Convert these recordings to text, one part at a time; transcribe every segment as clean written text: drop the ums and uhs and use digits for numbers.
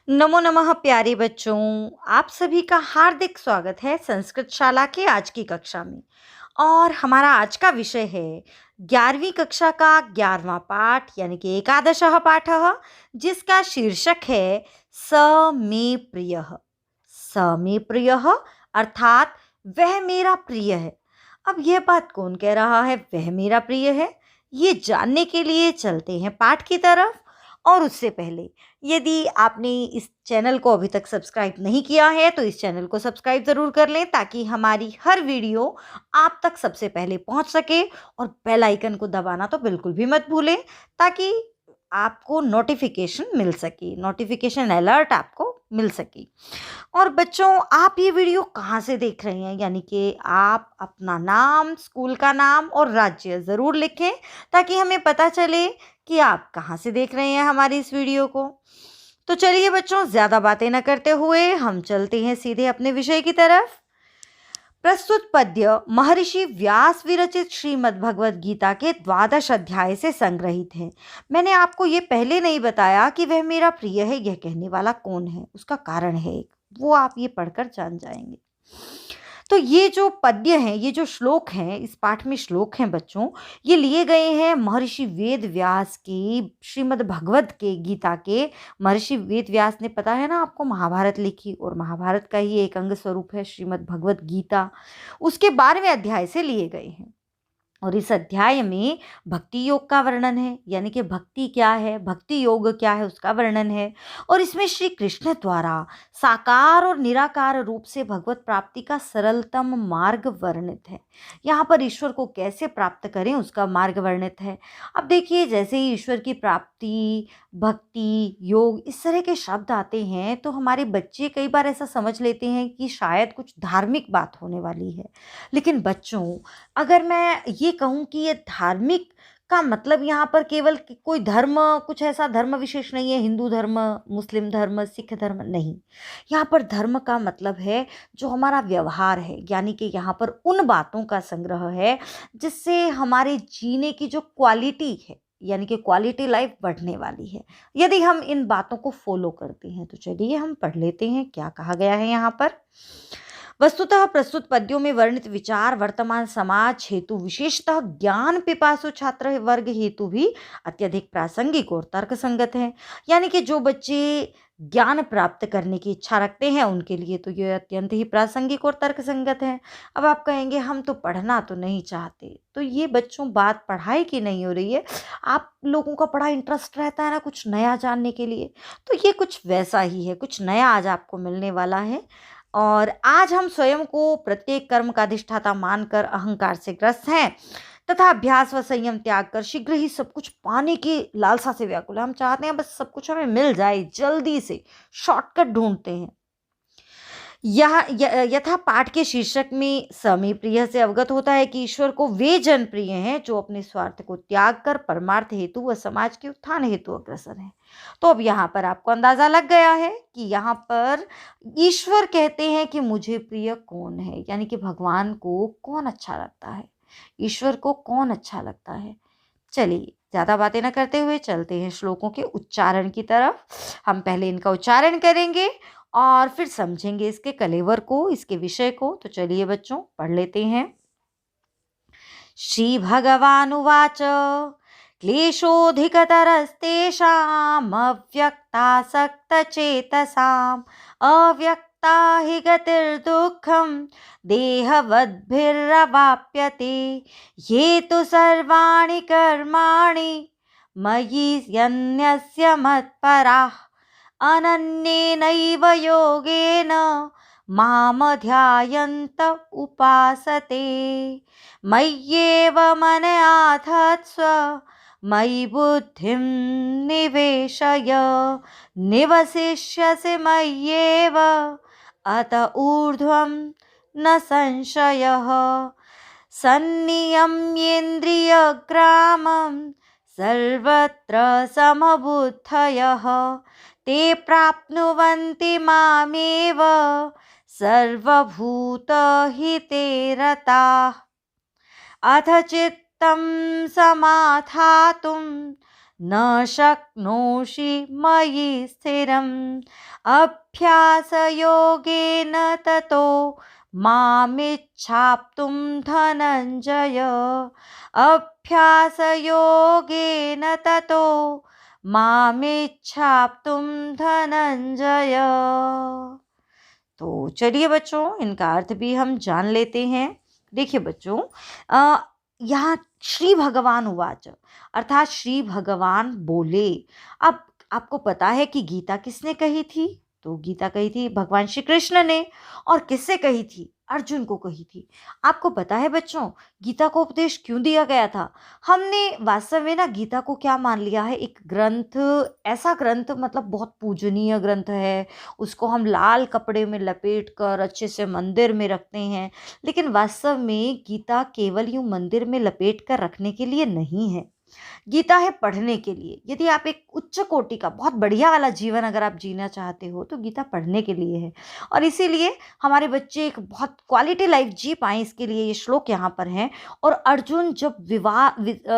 नमो नमः प्यारे बच्चों। आप सभी का हार्दिक स्वागत है संस्कृत शाला के आज की कक्षा में। और हमारा आज का विषय है 11वीं कक्षा का 11वां पाठ यानी कि एकादशः पाठः, जिसका शीर्षक है स मे प्रियः। स मे प्रियः अर्थात वह मेरा प्रिय है। अब यह बात कौन कह रहा है वह मेरा प्रिय है, ये जानने के लिए चलते हैं पाठ की तरफ। और उससे पहले, यदि आपने इस चैनल को अभी तक सब्सक्राइब नहीं किया है तो इस चैनल को सब्सक्राइब ज़रूर कर लें, ताकि हमारी हर वीडियो आप तक सबसे पहले पहुंच सके। और बेल आइकन को दबाना तो बिल्कुल भी मत भूलें, ताकि आपको नोटिफिकेशन मिल सके, नोटिफिकेशन अलर्ट आपको मिल सके। और बच्चों, आप ये वीडियो कहाँ से देख रहे हैं, यानी कि आप अपना नाम, स्कूल का नाम और राज्य ज़रूर लिखें, ताकि हमें पता चले कि आप कहाँ से देख रहे हैं हमारी इस वीडियो को। तो चलिए बच्चों, ज़्यादा बातें न करते हुए हम चलते हैं सीधे अपने विषय की तरफ। प्रस्तुत पद्य महर्षि व्यास विरचित श्रीमद् भगवद गीता के 12 अध्याय से संग्रहित है। मैंने आपको ये पहले नहीं बताया कि वह मेरा प्रिय है, यह कहने वाला कौन है, उसका कारण है एक, वो आप ये पढ़कर जान जाएंगे। तो ये जो पद्य हैं, ये जो श्लोक हैं, इस पाठ में श्लोक हैं बच्चों, ये लिए गए हैं महर्षि वेद व्यास की श्रीमद् भगवत के गीता के। महर्षि वेद व्यास ने, पता है ना आपको, महाभारत लिखी, और महाभारत का ही एक अंग स्वरूप है श्रीमद् भगवत गीता। उसके 12वें अध्याय से लिए गए हैं। और इस अध्याय में भक्ति योग का वर्णन है, यानी कि भक्ति क्या है, भक्ति योग क्या है, उसका वर्णन है। और इसमें श्री कृष्ण द्वारा साकार और निराकार रूप से भगवत प्राप्ति का सरलतम मार्ग वर्णित है। यहाँ पर ईश्वर को कैसे प्राप्त करें उसका मार्ग वर्णित है। अब देखिए, जैसे ही ईश्वर की प्राप्ति, भक्ति, योग, इस तरह के शब्द आते हैं तो हमारे बच्चे कई बार ऐसा समझ लेते हैं कि शायद कुछ धार्मिक बात होने वाली है। लेकिन बच्चों, अगर मैं ये कहूँ कि ये धार्मिक का मतलब यहाँ पर केवल कोई धर्म, कुछ ऐसा धर्म विशेष नहीं है, हिंदू धर्म, मुस्लिम धर्म, सिख धर्म नहीं। यहाँ पर धर्म का मतलब है जो हमारा व्यवहार है, यानी कि यहाँ पर उन बातों का संग्रह है जिससे हमारे जीने की जो क्वालिटी है, यानी कि क्वालिटी लाइफ बढ़ने वाली है, यदि हम इन बातों को फॉलो करते हैं। तो चलिए हम पढ़ लेते हैं क्या कहा गया है यहाँ पर। वस्तुतः प्रस्तुत पद्यों में वर्णित विचार वर्तमान समाज हेतु, विशेषतः ज्ञान पिपासु छात्र वर्ग हेतु भी अत्यधिक प्रासंगिक और तर्कसंगत है। यानी कि जो बच्चे ज्ञान प्राप्त करने की इच्छा रखते हैं उनके लिए तो ये अत्यंत ही प्रासंगिक और तर्कसंगत है। अब आप कहेंगे हम तो पढ़ना तो नहीं चाहते, तो ये बच्चों बात पढ़ाई की नहीं हो रही है। आप लोगों का बड़ा इंटरेस्ट रहता है ना कुछ नया जानने के लिए, तो ये कुछ वैसा ही है, कुछ नया आज आपको मिलने वाला है। और आज हम स्वयं को प्रत्येक कर्म का अधिष्ठाता मानकर अहंकार से ग्रस्त हैं, तथा अभ्यास व संयम त्याग कर शीघ्र ही सब कुछ पाने की लालसा से व्याकुल हैं। हम चाहते हैं बस सब कुछ हमें मिल जाए, जल्दी से शॉर्टकट ढूंढते हैं। यथा पाठ के शीर्षक में समी प्रिय से अवगत होता है कि ईश्वर को वे जन प्रिय हैं जो अपने स्वार्थ को त्याग कर परमार्थ हेतु व समाज के उत्थान हेतु अग्रसर हैं। तो अब यहाँ पर आपको अंदाजा लग गया है कि यहाँ पर ईश्वर कहते हैं कि मुझे प्रिय कौन है, यानी कि भगवान को कौन अच्छा लगता है, ईश्वर को कौन अच्छा लगता है। चलिए ज़्यादा बातें न करते हुए चलते हैं श्लोकों के उच्चारण की तरफ। हम पहले इनका उच्चारण करेंगे और फिर समझेंगे इसके कलेवर को, इसके विषय को। तो चलिए बच्चों पढ़ लेते हैं। श्री भगवानुवाच क्लेशोऽधिकतरस्तेषाम् अव्यक्तासक्तचेतसाम् अव्यक्ता हि गतिर्दुःखं देहवद्भिरवाप्यते ये तु सर्वाणि कर्माणि मयि यन्यस्य मत्पराः अनन्येनैव योगेन मां ध्यायन्त उपासते मय्येव मन आधत्स्व मयि बुद्धिं निवेशय निवसिष्यसि मय्येव अत ऊर्ध्वं न संशयः सन्नियम्येन्द्रियग्रामं सर्वत्र समबुद्धयः ते प्राप्नुवन्ति मामेव सर्वभूतहिते रताः अथ चित्तं समाधातुं न शक्नोषि मयि स्थिरम् अभ्यासयोगेन ततो मामिच्छाप्तुं धनञ्जय अभ्यासयोगेन ततो मामिच्छाप्तुं धनंजय। तो चलिए बच्चों, इनका अर्थ भी हम जान लेते हैं। देखिए बच्चों, यहाँ श्री भगवान उवाच अर्थात श्री भगवान बोले। अब आपको पता है कि गीता किसने कही थी? तो गीता कही थी भगवान श्री कृष्ण ने। और किससे कही थी? अर्जुन को कही थी। आपको पता है बच्चों, गीता को उपदेश क्यों दिया गया था? हमने वास्तव में ना गीता को क्या मान लिया है, एक ग्रंथ, ऐसा ग्रंथ मतलब बहुत पूजनीय ग्रंथ है। उसको हम लाल कपड़े में लपेट कर अच्छे से मंदिर में रखते हैं। लेकिन वास्तव में गीता केवल यूं मंदिर में लपेट कर रखने के लिए नहीं है। गीता है पढ़ने के लिए। यदि आप एक उच्च कोटि का बहुत बढ़िया वाला जीवन अगर आप जीना चाहते हो तो गीता पढ़ने के लिए है। और इसीलिए हमारे बच्चे एक बहुत क्वालिटी लाइफ जी पाएं, इसके लिए ये श्लोक यहाँ पर हैं। और अर्जुन जब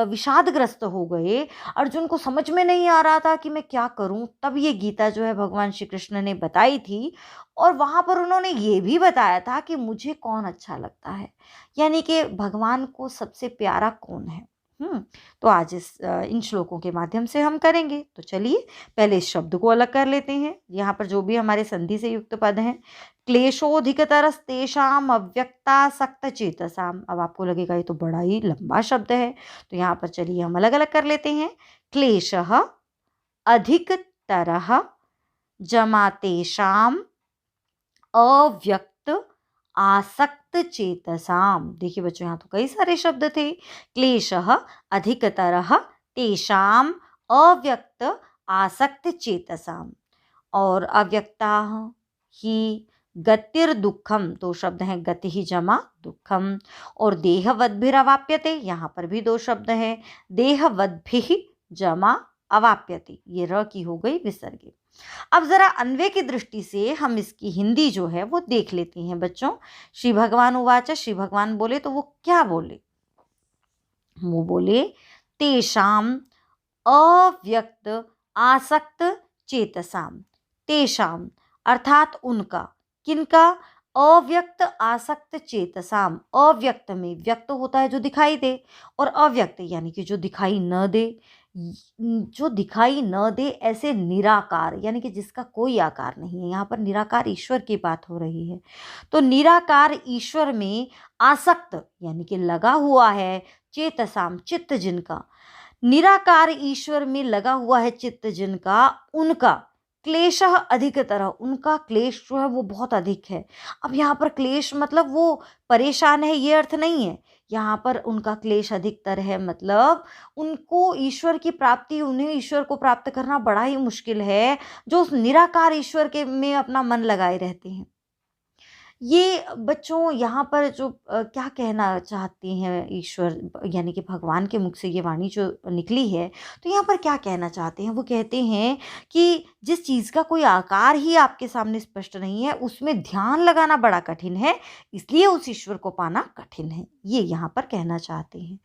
विषादग्रस्त हो गए, अर्जुन को समझ में नहीं आ रहा था कि मैं क्या करूं, तब ये गीता जो है भगवान श्री कृष्ण ने बताई थी। और वहां पर उन्होंने ये भी बताया था कि मुझे कौन अच्छा लगता है, यानी कि भगवान को सबसे प्यारा कौन है। तो आज इन श्लोकों के माध्यम से हम करेंगे। तो चलिए पहले इस शब्द को अलग कर लेते हैं। यहाँ पर जो भी हमारे संधि से युक्त पद हैं, क्लेशोधिकतरस्तेषाम् अव्यक्तासक्त चेतसाम। अब आपको लगेगा ये तो बड़ा ही लंबा शब्द है, तो यहाँ पर चलिए हम अलग अलग कर लेते हैं। क्लेशः अधिकतरः जमातेषाम अव्यक्त आसक्त चेतसाम। देखिए बच्चों, यहाँ तो कई सारे शब्द थे। क्लेशः अधिकतरः तेषाम अव्यक्त आसक्त चेतसाम। और अव्यक्ता ही गतिर्दुखम, दो शब्द हैं, गति ही जमा दुखम। और देहवद्भिरवाप्यते, यहाँ पर भी दो शब्द हैं, देहवद्भिः जमा अवाप्यते। ये र की हो गई विसर्ग। अब जरा अन्वय की दृष्टि से हम इसकी हिंदी जो है वो देख लेते हैं बच्चों। श्री भगवान उवाच, श्री भगवान बोले तो वो क्या बोले? वो बोले तेषाम अव्यक्त आसक्त चेतसाम। तेषाम अर्थात उनका, किनका? अव्यक्त आसक्त चेतसाम। अव्यक्त में व्यक्त होता है जो दिखाई दे, और अव्यक्त यानी कि जो दिखाई न दे। जो दिखाई न दे ऐसे निराकार, यानी कि जिसका कोई आकार नहीं है। यहाँ पर निराकार ईश्वर की बात हो रही है। तो निराकार ईश्वर में आसक्त यानी कि लगा हुआ है, चेतसाम चित्त जिनका, निराकार ईश्वर में लगा हुआ है चित्त जिनका, उनका क्लेशः अधिकतर, उनका क्लेश जो है वो बहुत अधिक है। अब यहाँ पर क्लेश मतलब वो परेशान है, ये अर्थ नहीं है। यहाँ पर उनका क्लेश अधिकतर है मतलब उनको ईश्वर की प्राप्ति, उन्हें ईश्वर को प्राप्त करना बड़ा ही मुश्किल है, जो उस निराकार ईश्वर के में अपना मन लगाए रहते हैं। ये बच्चों यहाँ पर जो क्या कहना चाहते हैं ईश्वर, यानी कि भगवान के मुख से ये वाणी जो निकली है, तो यहाँ पर क्या कहना चाहते हैं? वो कहते हैं कि जिस चीज़ का कोई आकार ही आपके सामने स्पष्ट नहीं है, उसमें ध्यान लगाना बड़ा कठिन है, इसलिए उस ईश्वर को पाना कठिन है, ये यहाँ पर कहना चाहते हैं।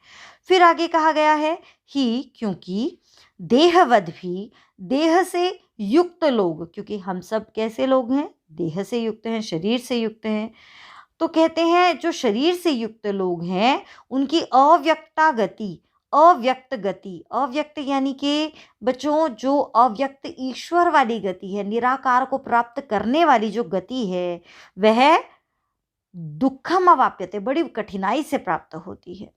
फिर आगे कहा गया है ही, क्योंकि देहवद भी, देह से युक्त लोग, क्योंकि हम सब कैसे लोग हैं? देह से युक्त हैं, शरीर से युक्त हैं। तो कहते हैं जो शरीर से युक्त लोग हैं उनकी अव्यक्ता गति, अव्यक्त गति, अव्यक्त यानी कि बच्चों जो अव्यक्त ईश्वर वाली गति है, निराकार को प्राप्त करने वाली जो गति है, वह दुखम अवाप्यते, बड़ी कठिनाई से प्राप्त होती है।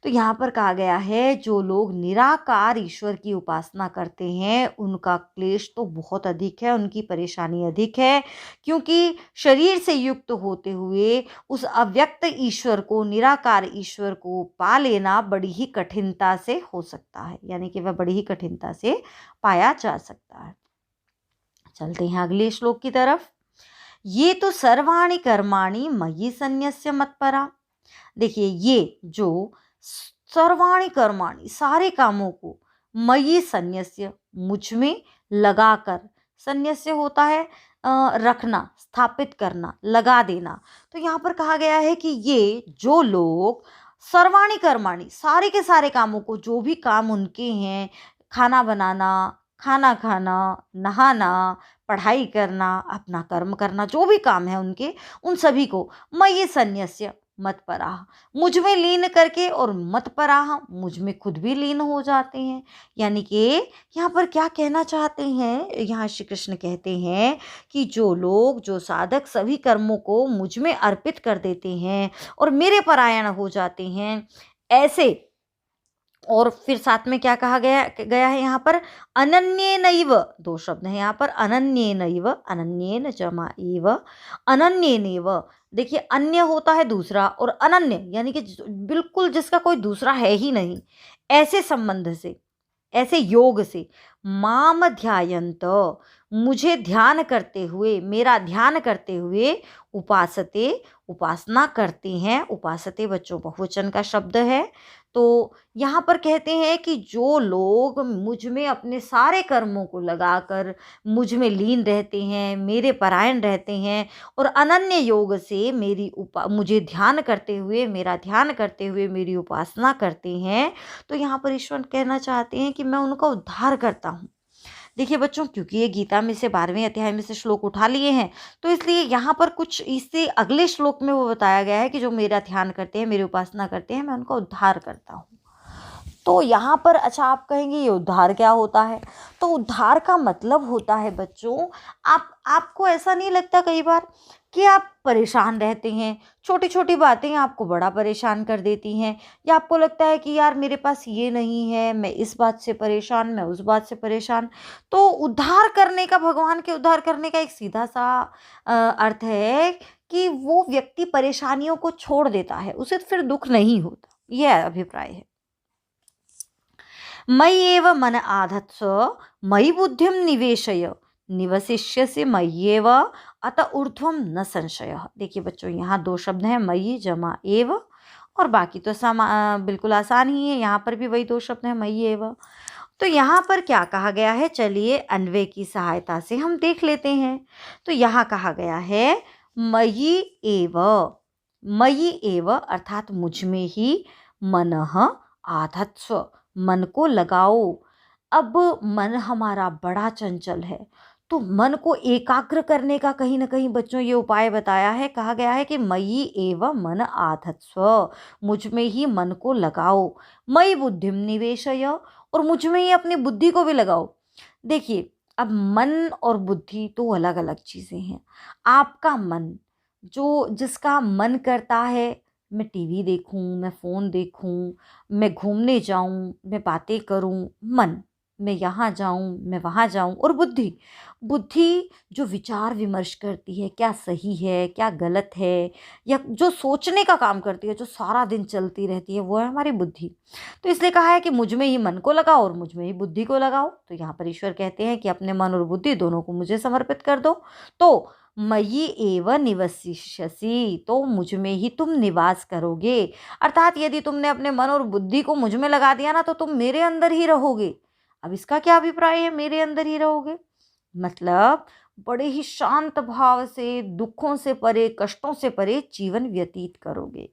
तो यहाँ पर कहा गया है जो लोग निराकार ईश्वर की उपासना करते हैं उनका क्लेश तो बहुत अधिक है, उनकी परेशानी अधिक है, क्योंकि शरीर से युक्त होते हुए उस अव्यक्त ईश्वर को, निराकार ईश्वर को पा लेना बड़ी ही कठिनता से हो सकता है, यानी कि वह बड़ी ही कठिनता से पाया जा सकता है। चलते हैं अगले श्लोक की तरफ। ये तो सर्वाणि कर्माणि मयि सन्न्यस्य मत्परा। देखिए ये जो सर्वाणि कर्माणि, सारे कामों को, मयि सन्न्यस्य, मुझ में लगाकर, सन्न्यस्य होता है रखना, स्थापित करना, लगा देना। तो यहाँ पर कहा गया है कि ये जो लोग सर्वाणि कर्माणि, सारे के सारे कामों को, जो भी काम उनके हैं, खाना बनाना, खाना खाना, नहाना, पढ़ाई करना, अपना कर्म करना, जो भी काम है उनके, उन सभी को मयि सन्न्यस्य मत्पराः, मुझ में लीन करके, और मत्पराः, मुझ में खुद भी लीन हो जाते हैं। यानी कि यहाँ पर क्या कहना चाहते हैं, यहाँ श्री कृष्ण कहते हैं कि जो लोग, जो साधक सभी कर्मों को मुझ में अर्पित कर देते हैं और मेरे परायण हो जाते हैं, ऐसे। और फिर साथ में क्या कहा गया गया है यहाँ पर, अनन्येनैव, दो शब्द हैं यहाँ पर, अनन्येनैव, अनन्येन जमा एव, अनन्येनैव। देखिए, अन्य होता है दूसरा, और अनन्य यानी कि बिल्कुल जिसका कोई दूसरा है ही नहीं, ऐसे संबंध से, ऐसे योग से, माम ध्यायन्त, मुझे ध्यान करते हुए, मेरा ध्यान करते हुए, उपासते, उपासना करते हैं। उपासते बच्चों बहुवचन का शब्द है। तो यहाँ पर कहते हैं कि जो लोग मुझ में अपने सारे कर्मों को लगाकर मुझ में लीन रहते हैं, मेरे परायण रहते हैं, और अनन्य योग से मुझे ध्यान करते हुए, मेरा ध्यान करते हुए मेरी उपासना करते हैं, तो यहाँ पर ईश्वर कहना चाहते हैं कि मैं उनका उद्धार करता हूँ। देखिए बच्चों, क्योंकि ये गीता में से 12वें अध्याय में से श्लोक उठा लिए हैं, तो इसलिए यहाँ पर कुछ इससे अगले श्लोक में वो बताया गया है कि जो मेरा ध्यान करते हैं, मेरी उपासना करते हैं, मैं उनका उद्धार करता हूँ। तो यहाँ पर अच्छा, आप कहेंगे ये उद्धार क्या होता है? तो उद्धार का मतलब होता है बच्चों, आपको ऐसा नहीं लगता कई बार कि आप परेशान रहते हैं, छोटी छोटी बातें आपको बड़ा परेशान कर देती हैं, या आपको लगता है कि यार मेरे पास ये नहीं है, मैं इस बात से परेशान, मैं उस बात से परेशान। तो उद्धार करने का, भगवान के उद्धार करने का एक सीधा सा अर्थ है कि वो व्यक्ति परेशानियों को छोड़ देता है, उसे फिर दुख नहीं होता। यह अभिप्राय है। मयि एव मन आधत्स्व मयि बुद्धिं निवेशय निवसिष्यसि मय्येव अत ऊर्ध्वं न संशयः। देखिए बच्चों, यहाँ दो शब्द हैं, मयि जमा एव, और बाकी तो बिल्कुल आसान ही है। यहाँ पर भी वही दो शब्द हैं, मयि एव। तो यहाँ पर क्या कहा गया है, चलिए अन्वय की सहायता से हम देख लेते हैं। तो यहाँ कहा गया है मयि एव, मयि एव अर्थात मुझ में ही, मनः आधत्स्व, मन को लगाओ। अब मन हमारा बड़ा चंचल है, तो मन को एकाग्र करने का कहीं ना कहीं बच्चों ये उपाय बताया है। कहा गया है कि मयि एव मन आधत्स्व, मुझ में ही मन को लगाओ। मयि बुद्धिम निवेशय, और मुझ में ही अपनी बुद्धि को भी लगाओ। देखिए, अब मन और बुद्धि तो अलग अलग चीज़ें हैं। आपका मन, जो जिसका मन करता है मैं टीवी देखूं, मैं फ़ोन देखूं, मैं घूमने जाऊं, मैं बातें करूं, मन, मैं यहाँ जाऊं, मैं वहाँ जाऊं, और बुद्धि, बुद्धि जो विचार विमर्श करती है, क्या सही है, क्या गलत है, या जो सोचने का काम करती है, जो सारा दिन चलती रहती है, वो है हमारी बुद्धि। तो इसलिए कहा है कि मुझ में ही मन को लगाओ और मुझ में ही बुद्धि को लगाओ। तो यहाँ पर ईश्वर कहते हैं कि अपने मन और बुद्धि दोनों को मुझे समर्पित कर दो। तो मयि एव निवसिष्यसि, तो मुझ में ही तुम निवास करोगे। अर्थात यदि तुमने अपने मन और बुद्धि को मुझ में लगा दिया ना, तो तुम मेरे अंदर ही रहोगे। अब इसका क्या अभिप्राय है, मेरे अंदर ही रहोगे मतलब बड़े ही शांत भाव से, दुखों से परे, कष्टों से परे जीवन व्यतीत करोगे।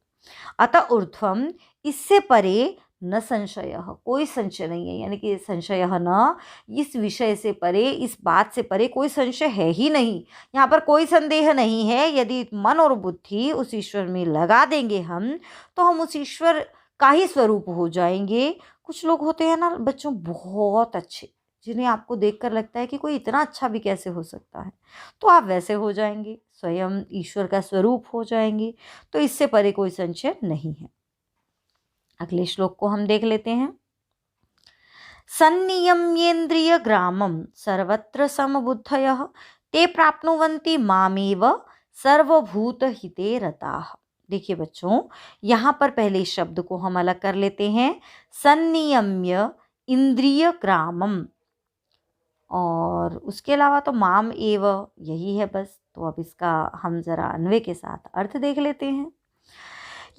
अतः ऊर्ध्वम, इससे परे, न संशय, कोई संशय नहीं है। यानी कि संशय न, इस विषय से परे, इस बात से परे कोई संशय है ही नहीं। यहाँ पर कोई संदेह नहीं है। यदि मन और बुद्धि उस ईश्वर में लगा देंगे हम, तो हम उस ईश्वर का ही स्वरूप हो जाएंगे। कुछ लोग होते हैं ना बच्चों, बहुत अच्छे, जिन्हें आपको देखकर लगता है कि कोई इतना अच्छा भी कैसे हो सकता है, तो आप वैसे हो जाएंगे, स्वयं ईश्वर का स्वरूप हो जाएंगे। तो इससे परे कोई संशय नहीं है। अगले श्लोक को हम देख लेते हैं। सन्नियम्येन्द्रिय ग्रामं सर्वत्र समबुद्धयः ते प्राप्नुवन्ति मामेव सर्वभूत हिते रताः। देखिए बच्चों, यहाँ पर पहले शब्द को हम अलग कर लेते हैं। सन्नियम्य इंद्रिय ग्रामम, और उसके अलावा तो माम एव यही है बस। तो अब इसका हम जरा अन्वय के साथ अर्थ देख लेते हैं।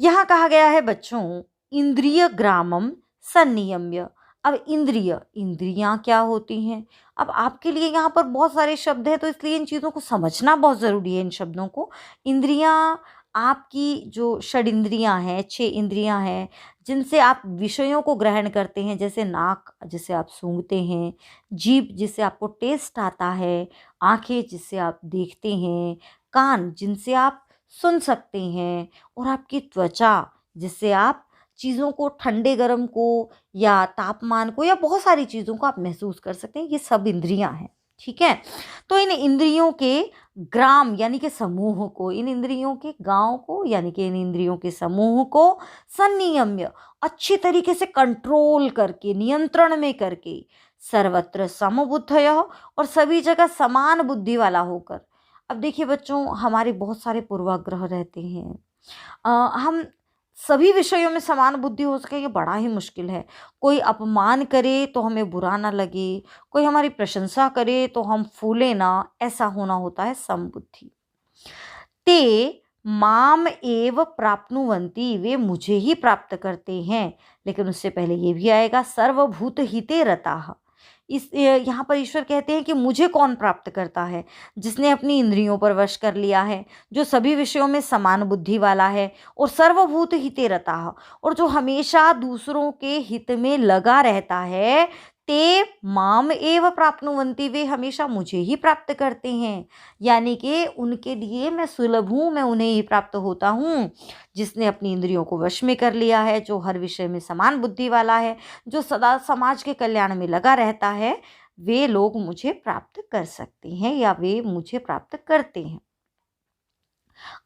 यहाँ कहा गया है बच्चों, इंद्रिय ग्रामम संनियम्य। अब इंद्रियां क्या होती हैं? अब आपके लिए यहाँ पर बहुत सारे शब्द हैं, तो इसलिए इन चीज़ों को समझना बहुत ज़रूरी है। इन शब्दों को, इंद्रियां आपकी जो षड इंद्रियां हैं, 6 इंद्रियां हैं, जिनसे आप विषयों को ग्रहण करते हैं, जैसे नाक जिसे आप सूंघते हैं, जीभ जिससे आपको टेस्ट आता है, आँखें जिससे आप देखते हैं, कान जिनसे आप सुन सकते हैं और आपकी त्वचा जिससे आप चीज़ों को ठंडे गरम को या तापमान को या बहुत सारी चीज़ों को आप महसूस कर सकते हैं। ये सब इंद्रियाँ हैं, ठीक है? तो इन इंद्रियों के ग्राम यानी कि समूह को, इन इंद्रियों के गाँव को यानी कि इन इंद्रियों के समूह को संनियम्य अच्छी तरीके से कंट्रोल करके, नियंत्रण में करके, सर्वत्र समबुद्धयः और सभी जगह समान बुद्धि वाला होकर। अब देखिए बच्चों, हमारे बहुत सारे पूर्वाग्रह रहते हैं। हम सभी विषयों में समान बुद्धि हो सके ये बड़ा ही मुश्किल है। कोई अपमान करे तो हमें बुरा ना लगे, कोई हमारी प्रशंसा करे तो हम फूले ना, ऐसा होना होता है समबुद्धि। ते माम एव प्राप्नुवन्ति, वे मुझे ही प्राप्त करते हैं। लेकिन उससे पहले ये भी आएगा सर्वभूत हिते रताः। यहाँ पर ईश्वर कहते हैं कि मुझे कौन प्राप्त करता है? जिसने अपनी इंद्रियों पर वश कर लिया है, जो सभी विषयों में समान बुद्धि वाला है और सर्वभूत हिते रताः, और जो हमेशा दूसरों के हित में लगा रहता है। ते माम एव प्राप्नुवन्ति, वे हमेशा मुझे ही प्राप्त करते हैं, यानी कि उनके लिए मैं सुलभ हूँ, मैं उन्हें ही प्राप्त होता हूँ। जिसने अपनी इंद्रियों को वश में कर लिया है, जो हर विषय में समान बुद्धि वाला है, जो सदा समाज के कल्याण में लगा रहता है, वे लोग मुझे प्राप्त कर सकते हैं या वे मुझे प्राप्त करते हैं।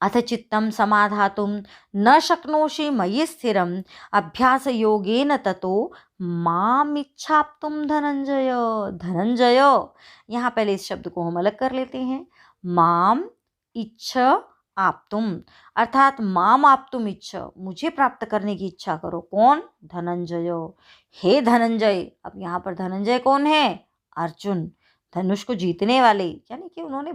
अथ चित्तं समाधातुं न शक्नोषि मयि स्थिरम् अभ्यासयोगेन ततो मामिच्छाप्तुं धनंजय। धनंजय, यहाँ पहले इस शब्द को हम अलग कर लेते हैं। माम इच्छ आप्तुम, अर्थात माम आप्तुम इच्छ, मुझे प्राप्त करने की इच्छा करो। कौन? धनंजय। हे धनंजय, अब यहाँ पर धनंजय कौन है? अर्जुन, धनुष को जीतने वाले, यानी कि उन्होंने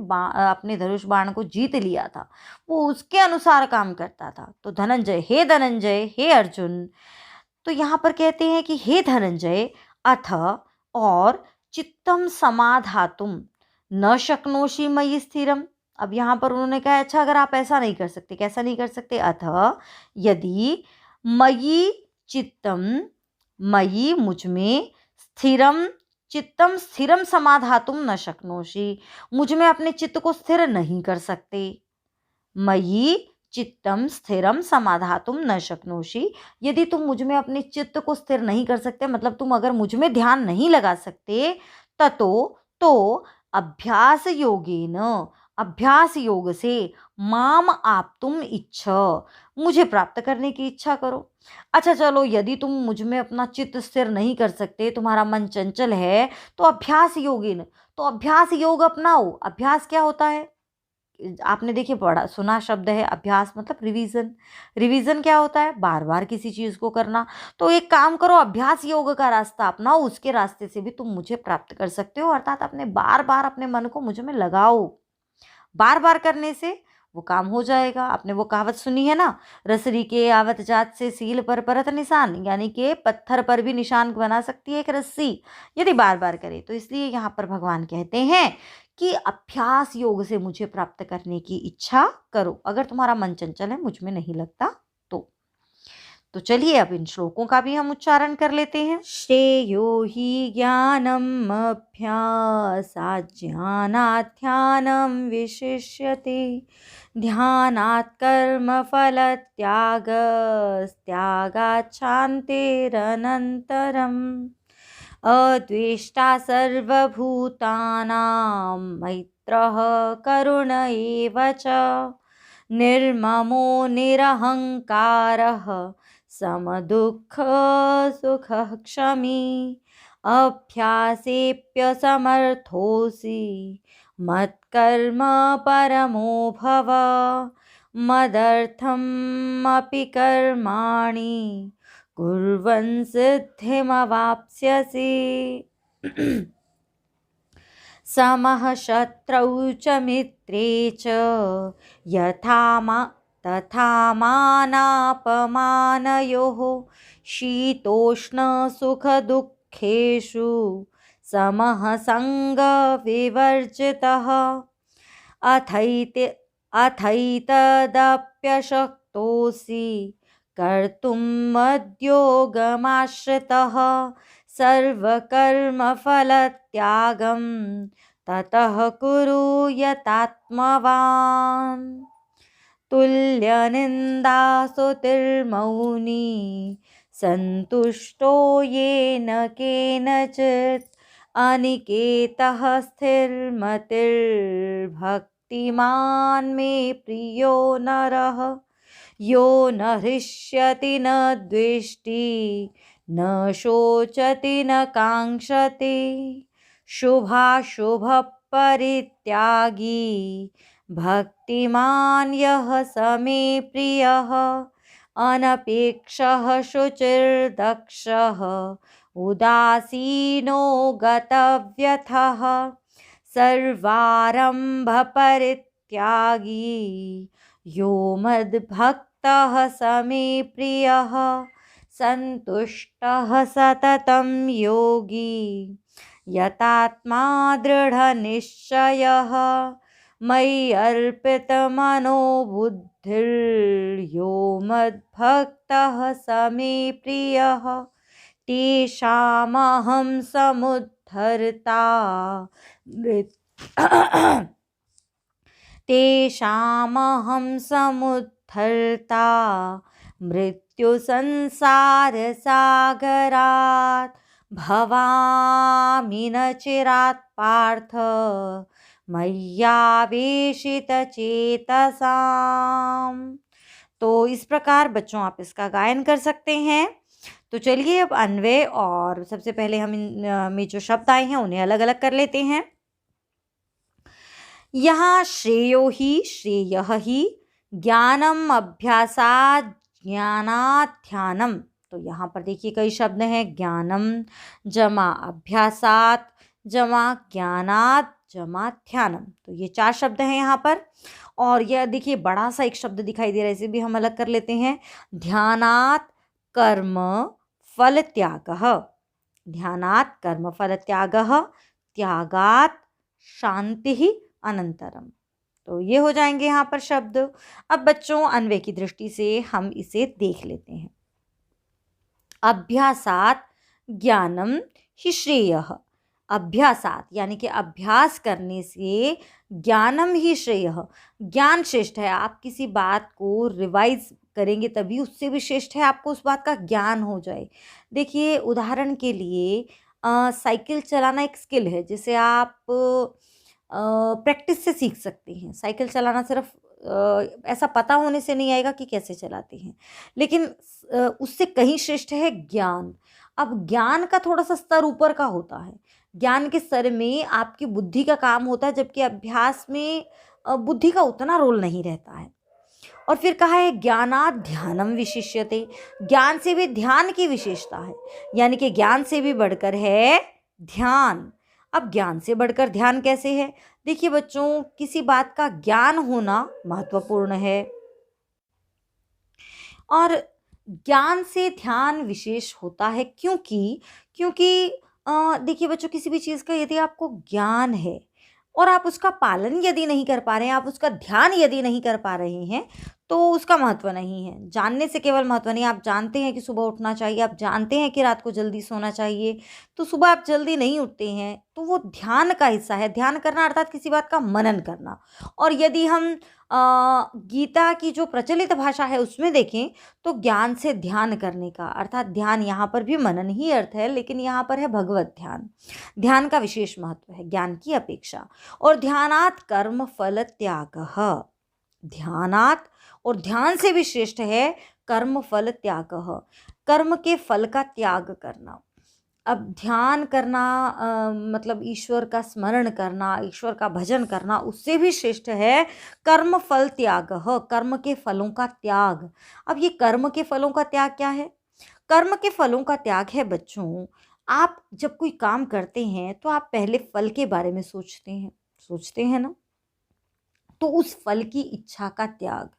अपने धनुष बाण को जीत लिया था, वो उसके अनुसार काम करता था। तो धनंजय, हे अर्जुन। तो यहाँ पर कहते हैं कि हे धनंजय, अथ और चित्तम समाधातुम न शक्नोषि मयि स्थिरम। अब यहाँ पर उन्होंने कहा अच्छा अगर आप ऐसा नहीं कर सकते, कैसा नहीं कर सकते? अथ यदि मयि चित्तम, मयि मुझ में, स्थिरम चित्तम स्थिरम समाधातुम न शक्नोषि, मुझ में अपने चित्त को स्थिर नहीं कर सकते। मयि चित्तम स्थिरम समाधातुम न शक्नोषि, यदि तुम मुझ में अपने चित्त को स्थिर नहीं कर सकते, मतलब तुम अगर मुझ में ध्यान नहीं लगा सकते, ततो तो अभ्यास योगेन, अभ्यास योग से, माम आप्तुम इच्छ, मुझे प्राप्त करने की इच्छा करो। अच्छा चलो, यदि तुम मुझ में अपना चित्त स्थिर नहीं कर सकते, तुम्हारा मन चंचल है, तो अभ्यास योगेन, तो अभ्यास योग अपनाओ। अभ्यास क्या होता है? आपने देखिए पढ़ा सुना शब्द है अभ्यास, मतलब रिवीजन। रिवीजन क्या होता है? बार बार किसी चीज को करना। तो एक काम करो, अभ्यास योग का रास्ता अपनाओ, उसके रास्ते से भी तुम मुझे प्राप्त कर सकते हो। अर्थात अपने बार बार अपने मन को मुझ में लगाओ, बार बार करने से वो काम हो जाएगा। आपने वो कहावत सुनी है ना, रसरी के आवत जात से सील पर परत निशान, यानी कि पत्थर पर भी निशान बना सकती है एक रस्सी, यदि बार बार करे। तो इसलिए यहाँ पर भगवान कहते हैं कि अभ्यास योग से मुझे प्राप्त करने की इच्छा करो, अगर तुम्हारा मन चंचल है, मुझ में नहीं लगता तो चलिए अब इन श्लोकों का भी हम उच्चारण कर लेते हैं। श्रेयो हि ज्ञानम अभ्यासात् ज्ञानात् ध्यानं विशिष्यते ध्यानात् कर्म फल त्यागात् शान्तिरनन्तरम् अद्वेष्टा सर्वभूतानां मैत्रः करुण एव च निर्ममो निरहङ्कारः समदुःख सुखः क्षमी अभ्यासेऽप्यसमर्थोऽसि मत्कर्म परमो भव मदर्थमपि कर्माणि कुर्वन् सिद्धिमवाप्स्यसि समः शत्रौ च मित्रे च तथा मानापमानयोः शीतोष्णसुखदुःखेषु समः सङ्गविवर्जितः अथैतदप्यशक्तोऽसि कर्तुम् उद्योगमाश्रितः सर्वकर्मफलत्यागं ततः कुरु यतात्मवान्। तुल्यनिन्दास्तुतिर्मौनी सन्तुष्टो येन केनचित् अनिकेतः स्थिरमतिर्भक्तिमान् मे प्रियो नरः। यो न हृष्यति न द्वेष्टि न शोचति न काङ्क्षति शुभाशुभपरित्यागी भक्तिमान् यः स मे प्रियः। अनपेक्षः शुचिर्दक्षः उदासीनो गतव्यथः सर्वारम्भपरित्यागी यो मद्भक्तः स मे प्रियः। सन्तुष्टः सततं योगी यतात्मा दृढनिश्चयः मयि अर्पितमनो बुद्धिर्यो मद्भक्तः स मे प्रियः। तेषामहं समुद्धर्ता तेषामहं समुद्धर्ता मृत्युसंसारसागरात् भवामि न चिरात् पार्थ मय्यावेशितचेतसाम्। तो इस प्रकार बच्चों आप इसका गायन कर सकते हैं। तो चलिए अब अन्वय और सबसे पहले हम में जो शब्द आए हैं उन्हें अलग अलग कर लेते हैं। यहाँ श्रेयो ही श्रेयः ही ज्ञानम अभ्यासात् ज्ञानात् ध्यानम। तो यहाँ पर देखिए कई शब्द हैं, ज्ञानम जमा अभ्यासात् जमा ज्ञानात् जमा ध्यानम। तो ये 4 शब्द हैं यहाँ पर। और यह देखिए बड़ा सा एक शब्द दिखाई दे रहा है, इसे भी हम अलग कर लेते हैं। ध्यानात् कर्म फल त्यागः। ध्यानात् कर्म फल त्यागः त्यागात् शांति अनंतरम। तो ये हो जाएंगे यहाँ पर शब्द। अब बच्चों अन्वय की दृष्टि से हम इसे देख लेते हैं। अभ्यासात् ज्ञानम ही श्रेयः। अभ्यासात यानी कि अभ्यास करने से ज्ञानम ही श्रेयः, ज्ञान श्रेष्ठ है। आप किसी बात को रिवाइज करेंगे तभी उससे भी श्रेष्ठ है आपको उस बात का ज्ञान हो जाए। देखिए उदाहरण के लिए साइकिल चलाना एक स्किल है जिसे आप प्रैक्टिस से सीख सकते हैं। साइकिल चलाना सिर्फ ऐसा पता होने से नहीं आएगा कि कैसे चलाते हैं, लेकिन उससे कहीं श्रेष्ठ है ज्ञान। अब ज्ञान का थोड़ा सा स्तर ऊपर का होता है। ज्ञान के स्तर में आपकी बुद्धि का काम होता है, जबकि अभ्यास में बुद्धि का उतना रोल नहीं रहता है। और फिर कहा है ज्ञानात् ध्यानम विशिष्यते। ज्ञान से भी ध्यान की विशेषता है, यानी कि ज्ञान से भी बढ़कर है ध्यान। अब ज्ञान से बढ़कर ध्यान कैसे है? देखिए बच्चों, किसी बात का ज्ञान होना महत्वपूर्ण है और ज्ञान से ध्यान विशेष होता है। क्योंकि देखिए बच्चों, किसी भी चीज़ का यदि आपको ज्ञान है और आप उसका पालन यदि नहीं कर पा रहे हैं, आप उसका ध्यान यदि नहीं कर पा रहे हैं, तो उसका महत्व नहीं है। जानने से केवल महत्व नहीं। आप जानते हैं कि सुबह उठना चाहिए, आप जानते हैं कि रात को जल्दी सोना चाहिए, तो सुबह आप जल्दी नहीं उठते हैं, तो वो ध्यान का हिस्सा है। ध्यान करना अर्थात किसी बात का मनन करना। और यदि हम गीता की जो प्रचलित भाषा है उसमें देखें तो ज्ञान से ध्यान करने का अर्थात ध्यान, यहाँ पर भी मनन ही अर्थ है, लेकिन यहाँ पर है भगवत ध्यान। ध्यान का विशेष महत्व है ज्ञान की अपेक्षा। और ध्यानात् कर्म फल त्यागः। ध्यानात् और ध्यान से भी श्रेष्ठ है कर्म फल त्यागः, कर्म के फल का त्याग करना। अब ध्यान करना मतलब ईश्वर का स्मरण करना, ईश्वर का भजन करना, उससे भी श्रेष्ठ है कर्म फल त्यागः, कर्म के फलों का त्याग। अब ये कर्म के फलों का त्याग क्या है? कर्म के फलों का त्याग है बच्चों, आप जब कोई काम करते हैं तो आप पहले फल के बारे में सोचते हैं ना, तो उस फल की इच्छा का त्याग।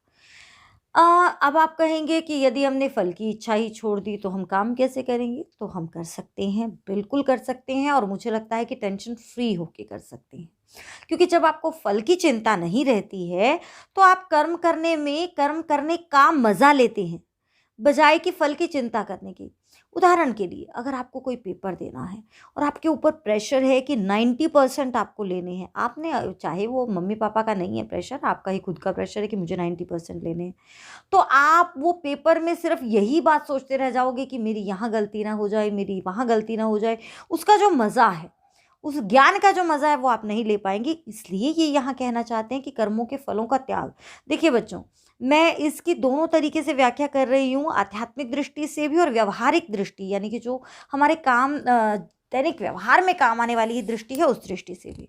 अब आप कहेंगे कि यदि हमने फल की इच्छा ही छोड़ दी तो हम काम कैसे करेंगे? तो हम कर सकते हैं, बिल्कुल कर सकते हैं, और मुझे लगता है कि टेंशन फ्री होके कर सकते हैं। क्योंकि जब आपको फल की चिंता नहीं रहती है तो आप कर्म करने का मज़ा लेते हैं। बजाय कि फल की चिंता करने की। उदाहरण के लिए अगर आपको कोई पेपर देना है और आपके ऊपर प्रेशर है कि 90% आपको लेने हैं, आपने चाहे वो मम्मी पापा का नहीं है प्रेशर, आपका ही खुद का प्रेशर है कि मुझे 90% लेने हैं, तो आप वो पेपर में सिर्फ यही बात सोचते रह जाओगे कि मेरी यहाँ गलती ना हो जाए, मेरी वहाँ गलती ना हो जाए। उसका जो मज़ा है, उस ज्ञान का जो मज़ा है वो आप नहीं ले पाएंगे। इसलिए ये यहाँ कहना चाहते हैं कि कर्मों के फलों का त्याग। देखिए बच्चों, मैं इसकी दोनों तरीके से व्याख्या कर रही हूँ, आध्यात्मिक दृष्टि से भी और व्यवहारिक दृष्टि, यानी कि जो हमारे काम दैनिक व्यवहार में काम आने वाली दृष्टि है उस दृष्टि से भी।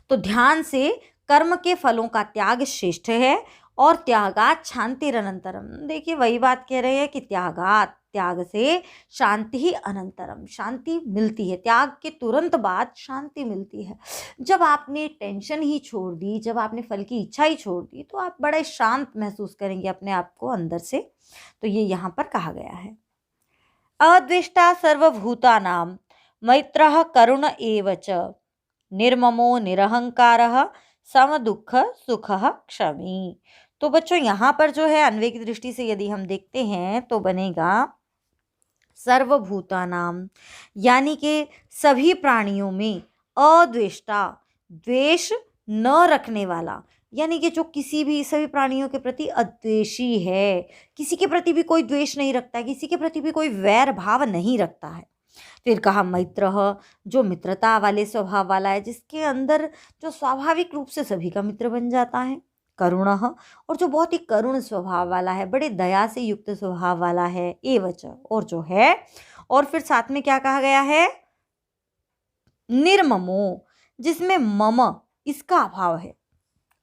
तो ध्यान से, कर्म के फलों का त्याग श्रेष्ठ है और त्यागात शांतिरनंतरम। देखिए वही बात कह रहे हैं कि त्यागात, त्याग से शांति ही अनंतरम, शांति मिलती है। त्याग के तुरंत बाद शांति मिलती है। जब आपने टेंशन ही छोड़ दी, जब आपने फल की इच्छा ही छोड़ दी, तो आप बड़े शांत महसूस करेंगे अपने आप को अंदर से। तो ये यहाँ पर कहा गया है। अद्वेष्टा सर्वभूतानां मैत्रः करुण एव च, निर्ममो निरहंकारः समदुःख सुखः क्षमी। तो बच्चों यहाँ पर जो है अन्वय की दृष्टि से यदि हम देखते हैं तो बनेगा सर्वभूतानाम, यानी कि सभी प्राणियों में, अद्वेष्टा, द्वेष न रखने वाला, यानी कि जो किसी भी सभी प्राणियों के प्रति अद्वेषी है, किसी के प्रति भी कोई द्वेष नहीं रखता है, किसी के प्रति भी कोई वैर भाव नहीं रखता है। फिर कहा मैत्रः, जो मित्रता वाले स्वभाव वाला है, जिसके अंदर जो स्वाभाविक रूप से सभी का मित्र बन जाता है। करुणः, और जो बहुत ही करुण स्वभाव वाला है, बड़े दया से युक्त स्वभाव वाला है। एवच, और जो है, और फिर साथ में क्या कहा गया है, निर्ममो, जिसमें मम इसका अभाव है।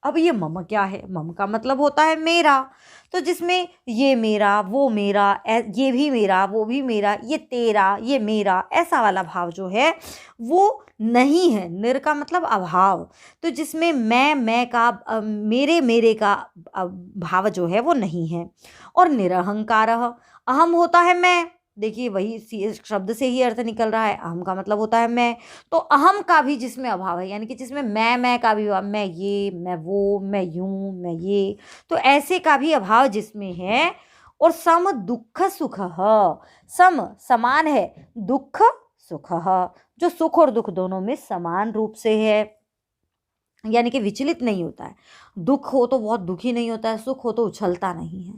अब ये मम क्या है? मम का मतलब होता है मेरा। तो जिसमें ये मेरा, वो मेरा, ये भी मेरा, वो भी मेरा, ये तेरा, ये मेरा, ऐसा वाला भाव जो है वो नहीं है। निर का मतलब अभाव। तो जिसमें मैं का, मेरे मेरे का भाव जो है वो नहीं है। और निरहंकार, अहम होता है मैं। देखिए वही शब्द से ही अर्थ निकल रहा है। अहम का मतलब होता है मैं, तो अहम का भी जिसमें अभाव है, यानी कि जिसमें मैं का भी अभाव, मैं ये, मैं वो, मैं यूं, मैं ये, तो ऐसे का भी अभाव जिसमें है। और सम दुख सुख, सम समान है, दुख सुख, जो सुख और दुख दोनों में समान रूप से है, यानी कि विचलित नहीं होता है। दुख हो तो बहुत दुखी नहीं होता है, सुख हो तो उछलता नहीं है,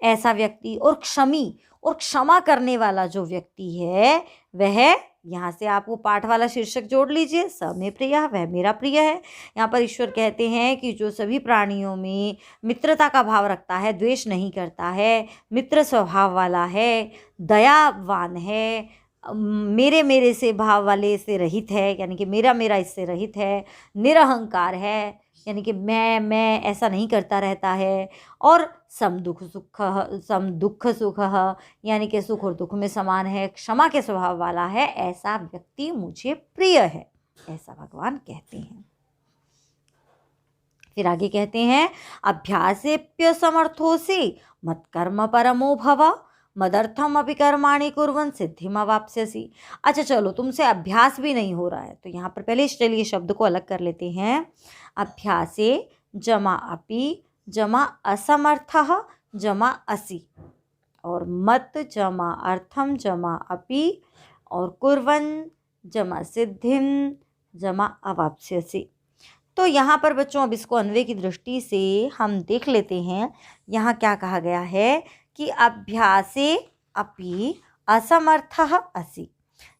ऐसा व्यक्ति। और क्षमी, और क्षमा करने वाला जो व्यक्ति है वह, यहाँ से आप वो पाठ वाला शीर्षक जोड़ लीजिए, स में प्रिय, वह मेरा प्रिय है। यहाँ पर ईश्वर कहते हैं कि जो सभी प्राणियों में मित्रता का भाव रखता है, द्वेष नहीं करता है, मित्र स्वभाव वाला है, दयावान है, मेरे मेरे से भाव वाले से रहित है, यानी कि मेरा मेरा इससे रहित है, निरहंकार है, यानी कि मैं ऐसा नहीं करता रहता है। और सम दुख सुख, यानी कि सुख और दुख में समान है, क्षमा के स्वभाव वाला है, ऐसा व्यक्ति मुझे प्रिय है, ऐसा भगवान कहते हैं। फिर आगे कहते हैं, अभ्यासेप्य समर्थोसि मत्कर्म परमो भव, मदर्थम अपि कर्माणि कुर्वन् सिद्धिम अवाप्स्यसि। अच्छा चलो, तुमसे अभ्यास भी नहीं हो रहा है, तो यहाँ पर पहले चलिए शब्द को अलग कर लेते हैं। अभ्यासे जमा अपि जमा असमर्थः जमा असि, और मत जमा अर्थम जमा अपि, और कुर्वन् जमा सिद्धिम जमा अवाप्स्यसि। तो यहाँ पर बच्चों अब इसको अन्वय की दृष्टि से हम देख लेते हैं। यहाँ क्या कहा गया है कि अभ्यासे अपि असमर्थः असि,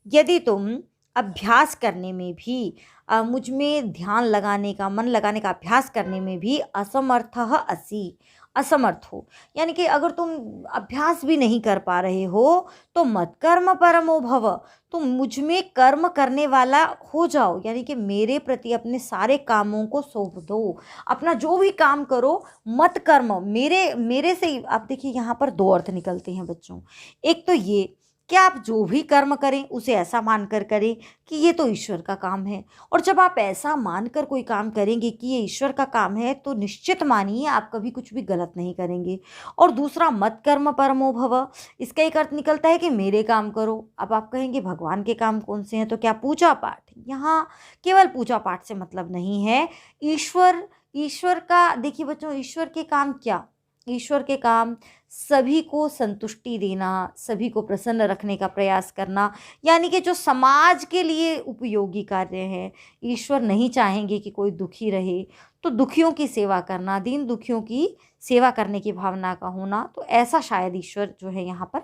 यदि तुम अभ्यास करने में भी, मुझ में ध्यान लगाने का, मन लगाने का अभ्यास करने में भी असमर्थः असि, असमर्थ हो, यानी कि अगर तुम अभ्यास भी नहीं कर पा रहे हो, तो मत कर्म परमो भव, तुम मुझ में कर्म करने वाला हो जाओ, यानी कि मेरे प्रति अपने सारे कामों को सौंप दो। अपना जो भी काम करो, मत कर्म, मेरे से ही। आप देखिए यहाँ पर दो अर्थ निकलते हैं बच्चों। एक तो ये कि आप जो भी कर्म करें उसे ऐसा मानकर करें कि ये तो ईश्वर का काम है, और जब आप ऐसा मानकर कोई काम करेंगे कि ये ईश्वर का काम है, तो निश्चित मानिए आप कभी कुछ भी गलत नहीं करेंगे। और दूसरा, मत कर्म परमो भव, इसका एक अर्थ निकलता है कि मेरे काम करो। अब आप कहेंगे भगवान के काम कौन से हैं, तो क्या पूजा पाठ? यहाँ केवल पूजा पाठ से मतलब नहीं है। ईश्वर का, देखिए बच्चों, ईश्वर के काम क्या? ईश्वर के काम सभी को संतुष्टि देना, सभी को प्रसन्न रखने का प्रयास करना, यानी कि जो समाज के लिए उपयोगी कार्य हैं। ईश्वर नहीं चाहेंगे कि कोई दुखी रहे, तो दुखियों की सेवा करना, दीन दुखियों की सेवा करने की भावना का होना, तो ऐसा शायद ईश्वर जो है यहाँ पर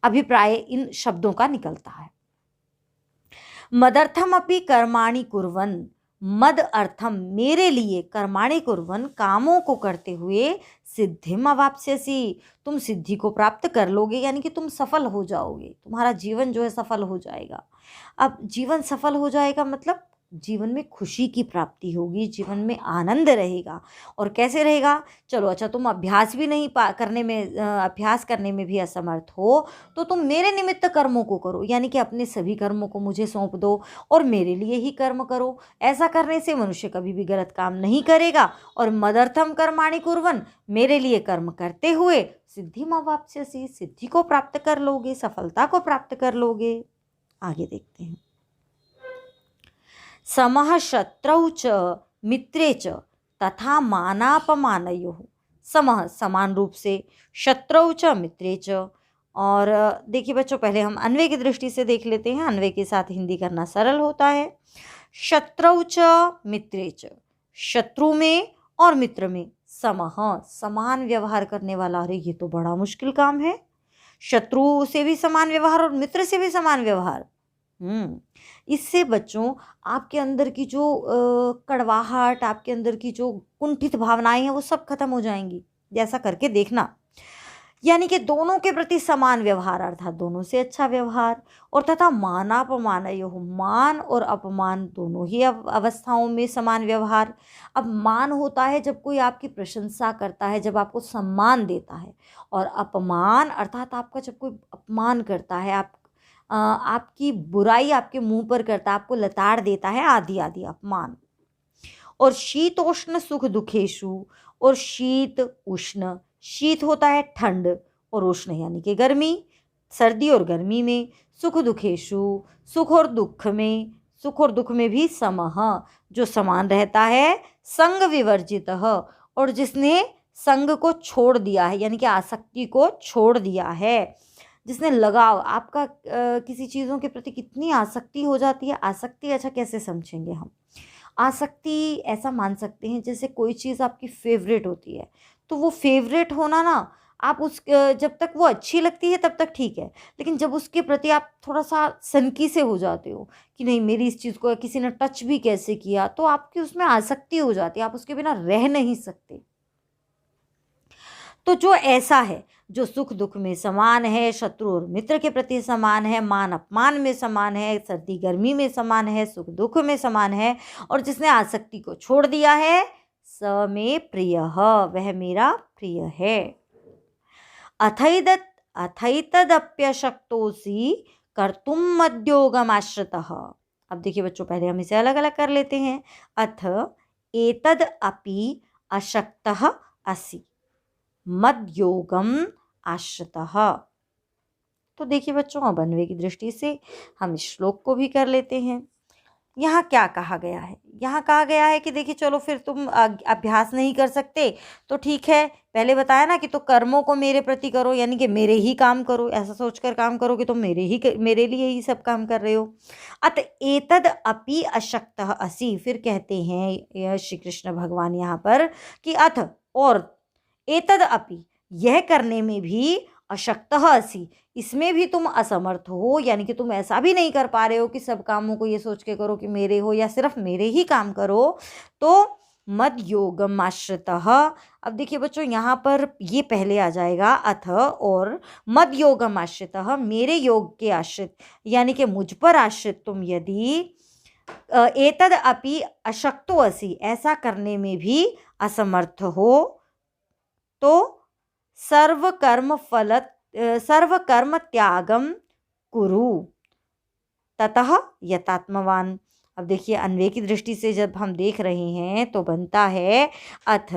अभिप्राय इन शब्दों का निकलता है। मदर्थमपि कर्माणि कुर्वन्, मद अर्थम मेरे लिए, कर्माणि कुर्वन् कामों को करते हुए, सिद्धिम अवाप्स्यसि तुम सिद्धि को प्राप्त कर लोगे, यानी कि तुम सफल हो जाओगे, तुम्हारा जीवन जो है सफल हो जाएगा। अब जीवन सफल हो जाएगा मतलब जीवन में खुशी की प्राप्ति होगी, जीवन में आनंद रहेगा। और कैसे रहेगा? चलो अच्छा, तुम अभ्यास भी नहीं करने में अभ्यास करने में भी असमर्थ हो, तो तुम मेरे निमित्त कर्मों को करो, यानी कि अपने सभी कर्मों को मुझे सौंप दो और मेरे लिए ही कर्म करो। ऐसा करने से मनुष्य कभी भी गलत काम नहीं करेगा। और मदर्थम कर्माणि कुर्वन्, मेरे लिए कर्म करते हुए, सिद्धिम अवाप्स्यसि सिद्धि को प्राप्त कर लोगे, सफलता को प्राप्त कर लोगे। आगे देखते हैं। समः शत्रौ च मित्रे च तथा मानापमानयोः। समः समान रूप से, शत्रौ च मित्रे च। और देखिए बच्चों, पहले हम अन्वय की दृष्टि से देख लेते हैं, अन्वय के साथ हिंदी करना सरल होता है। शत्रौ च मित्रे च, शत्रु में और मित्र में, समः समान व्यवहार करने वाला। अरे ये तो बड़ा मुश्किल काम है, शत्रु से भी समान व्यवहार और मित्र से भी समान व्यवहार। इससे बच्चों आपके अंदर की जो कड़वाहट, आपके अंदर की जो कुंठित भावनाएं हैं, वो सब खत्म हो जाएंगी। जैसा करके देखना, यानी कि दोनों के प्रति समान व्यवहार, अर्थात दोनों से अच्छा व्यवहार। और तथा मानापमानयोः, मान और अपमान दोनों ही अवस्थाओं में समान व्यवहार। अब मान होता है जब कोई आपकी प्रशंसा करता है, जब आपको सम्मान देता है। और अपमान अर्थात आपका जब कोई अपमान करता है, आपकी बुराई आपके मुंह पर करता है, आपको लताड़ देता है, आदि आदि अपमान। और शीतोष्ण सुख दुखेशु, और शीत उष्ण, शीत होता है ठंड और उष्ण यानी कि गर्मी, सर्दी और गर्मी में। सुख दुखेशु, सुख और दुख में, सुख और दुख में भी समः, जो समान रहता है। संग विवर्जितः, और जिसने संग को छोड़ दिया है, यानी कि आसक्ति को छोड़ दिया है, जिसने लगाव, आपका किसी चीज़ों के प्रति कितनी आसक्ति हो जाती है। आसक्ति अच्छा कैसे समझेंगे हम? आसक्ति ऐसा मान सकते हैं जैसे कोई चीज़ आपकी फेवरेट होती है, तो वो फेवरेट होना ना, आप जब तक वो अच्छी लगती है तब तक ठीक है, लेकिन जब उसके प्रति आप थोड़ा सा सनकी से हो जाते हो कि नहीं, मेरी इस चीज़ को किसी ने टच भी कैसे किया, तो आपकी उसमें आसक्ति हो जाती है, आप उसके बिना रह नहीं सकते। तो जो ऐसा है, जो सुख दुख में समान है, शत्रु और मित्र के प्रति समान है, मान अपमान में समान है, सर्दी गर्मी में समान है, सुख दुख में समान है, और जिसने आसक्ति को छोड़ दिया है, स मे प्रियः, वह मेरा प्रिय है। अथैतदप्यशक्तोऽसि कर्तुं मद्योगमाश्रितः। अब देखिए बच्चों, पहले हम इसे अलग अलग कर लेते हैं। अथ एतद अपि अशक्तः असि मद्योगम आश्रितः। तो देखिए बच्चों, अब अन्वय की दृष्टि से हम इस श्लोक को भी कर लेते हैं। यहाँ क्या कहा गया है? यहाँ कहा गया है कि देखिए चलो, फिर तुम अभ्यास नहीं कर सकते तो ठीक है, पहले बताया ना कि तो कर्मों को मेरे प्रति करो, यानी कि मेरे ही काम करो, ऐसा सोचकर काम करो कि तुम मेरे लिए ही सब काम कर रहे हो। अत एतद अपि अशक्तः असि, फिर कहते हैं यह श्री कृष्ण भगवान यहाँ पर कि अथ, और एतद अपि, यह करने में भी, अशक्तः असि, इसमें भी तुम असमर्थ हो, यानी कि तुम ऐसा भी नहीं कर पा रहे हो कि सब कामों को ये सोच के करो कि मेरे हो, या सिर्फ मेरे ही काम करो। तो मद योगम आश्रितः। अब देखिए बच्चों, यहाँ पर ये पहले आ जाएगा अथ, और मद योगम आश्रितः, मेरे योग के आश्रित, यानी कि मुझ पर आश्रित तुम यदि एतद अपि अशक्तो असि, ऐसा करने में भी असमर्थ हो, तो सर्वकर्म त्यागम कुरु ततः यतात्मवान। अब देखिए, अन्वय की दृष्टि से जब हम देख रहे हैं तो बनता है अथ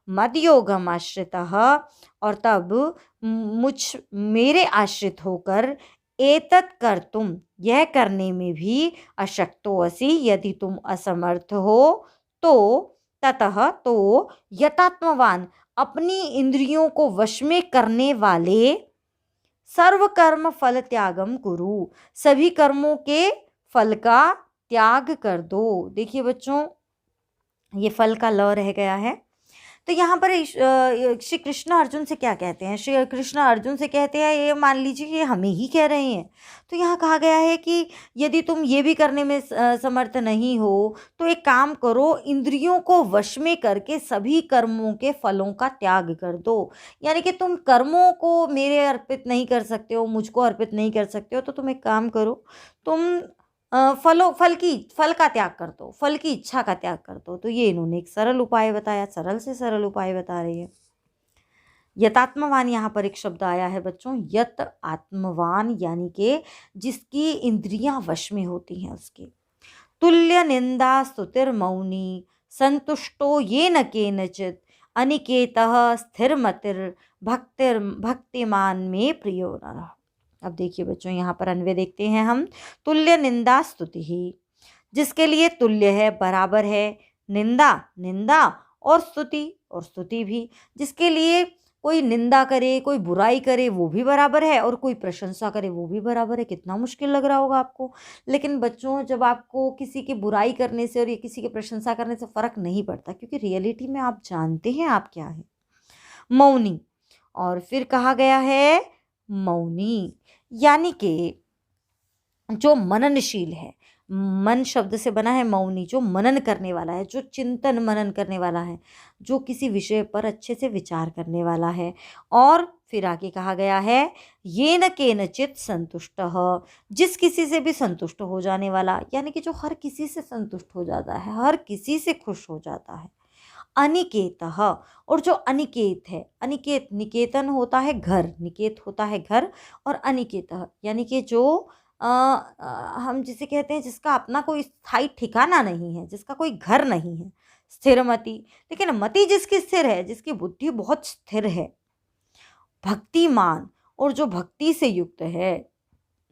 मदयोगम आश्रितः, और तब मेरे आश्रित होकर, एतत् कर्तुम, यह करने में भी, अशक्तो असि, यदि तुम असमर्थ हो, तो ततः तो यतात्मवान अपनी इंद्रियों को वश में करने वाले सर्व कर्म फल त्यागम कुरु, सभी कर्मों के फल का त्याग कर दो। देखिए बच्चों, ये फल का ल रह गया है। तो यहाँ पर श्री कृष्ण अर्जुन से क्या कहते हैं? श्री कृष्ण अर्जुन से कहते हैं, ये मान लीजिए ये हमें ही कह रहे हैं। तो यहाँ कहा गया है कि यदि तुम ये भी करने में समर्थ नहीं हो तो एक काम करो, इंद्रियों को वश में करके सभी कर्मों के फलों का त्याग कर दो। यानी कि तुम कर्मों को मेरे अर्पित नहीं कर सकते हो, मुझको अर्पित नहीं कर सकते हो, तो तुम एक काम करो, तुम फल का त्याग कर दो, फल की इच्छा का त्याग कर दो। तो ये इन्होंने एक सरल उपाय बताया, सरल से सरल उपाय बता रही है। यतात्मवान, यहाँ पर एक शब्द आया है बच्चों, यत आत्मवान, यानी कि जिसकी इंद्रियां वश में होती हैं उसके। तुल्य निंदा स्तुतिर मौनी संतुष्टो ये न केनचित अनिकेतः स्थिरमतिर भक्तिमान में प्रियो नरः। अब देखिए बच्चों, यहाँ पर अन्वय देखते हैं हम। तुल्य निंदा स्तुति ही, जिसके लिए तुल्य है, बराबर है, निंदा निंदा और स्तुति भी। जिसके लिए कोई निंदा करे, कोई बुराई करे वो भी बराबर है, और कोई प्रशंसा करे वो भी बराबर है। कितना मुश्किल लग रहा होगा आपको, लेकिन बच्चों जब आपको किसी की बुराई करने से और ये किसी की प्रशंसा करने से फ़र्क नहीं पड़ता, क्योंकि रियलिटी में आप जानते हैं आप क्या है। मौनी, और फिर कहा गया है मौनी, यानी कि जो मननशील है, मन शब्द से बना है मौनी, जो मनन करने वाला है, जो चिंतन मनन करने वाला है, जो किसी विषय पर अच्छे से विचार करने वाला है। और फिर आगे कहा गया है ये न केनचित संतुष्टः, जिस किसी से भी संतुष्ट हो जाने वाला, यानी कि जो हर किसी से संतुष्ट हो जाता है, हर किसी से खुश हो जाता है। अनिकेतः, और जो अनिकेत है, अनिकेत निकेतन होता है घर, निकेत होता है घर, और अनिकेतः यानी कि जो हम जिसे कहते हैं जिसका अपना कोई स्थायी ठिकाना नहीं है, जिसका कोई घर नहीं है। स्थिरमति, लेकिन मति जिसकी स्थिर है, जिसकी बुद्धि बहुत स्थिर है। भक्तिमान, और जो भक्ति से युक्त है।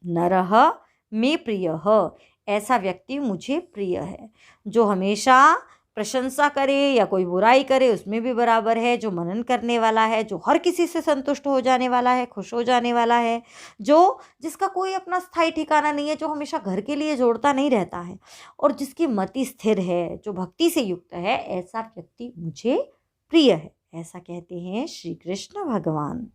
नरः मे प्रियः, ऐसा व्यक्ति मुझे प्रिय है। जो हमेशा प्रशंसा करे या कोई बुराई करे उसमें भी बराबर है, जो मनन करने वाला है, जो हर किसी से संतुष्ट हो जाने वाला है, खुश हो जाने वाला है, जो जिसका कोई अपना स्थायी ठिकाना नहीं है, जो हमेशा घर के लिए जोड़ता नहीं रहता है, और जिसकी मति स्थिर है, जो भक्ति से युक्त है, ऐसा व्यक्ति मुझे प्रिय है। ऐसा कहते हैं श्री कृष्ण भगवान।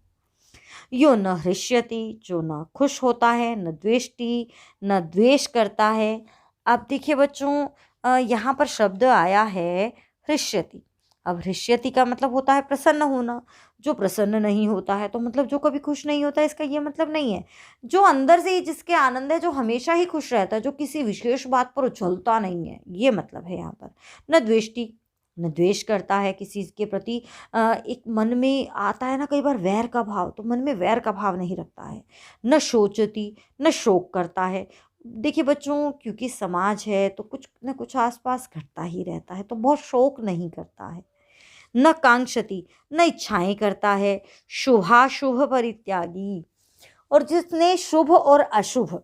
यो न हृष्यति, जो न खुश होता है, न द्वेष्टि, न द्वेष करता है। अब देखिए बच्चों, यहाँ पर शब्द आया है हृष्यति। अब हृष्यति का मतलब होता है प्रसन्न होना। जो प्रसन्न नहीं होता है तो मतलब जो कभी खुश नहीं होता, इसका ये मतलब नहीं है। जो अंदर से ही जिसके आनंद है, जो हमेशा ही खुश रहता है, जो किसी विशेष बात पर उछलता नहीं है, ये मतलब है यहाँ पर। न द्वेष्टि, न द्वेष करता है किसी के प्रति। एक मन में आता है ना कई बार वैर का भाव, तो मन में वैर का भाव नहीं रखता है। न शोचती, न शोक करता है। देखिए बच्चों, क्योंकि समाज है तो कुछ न कुछ आसपास घटता ही रहता है, तो बहुत शोक नहीं करता है। न कांक्षति, न इच्छाएं करता है। शुभाशुभ परित्यागी, और जिसने शुभ और अशुभ,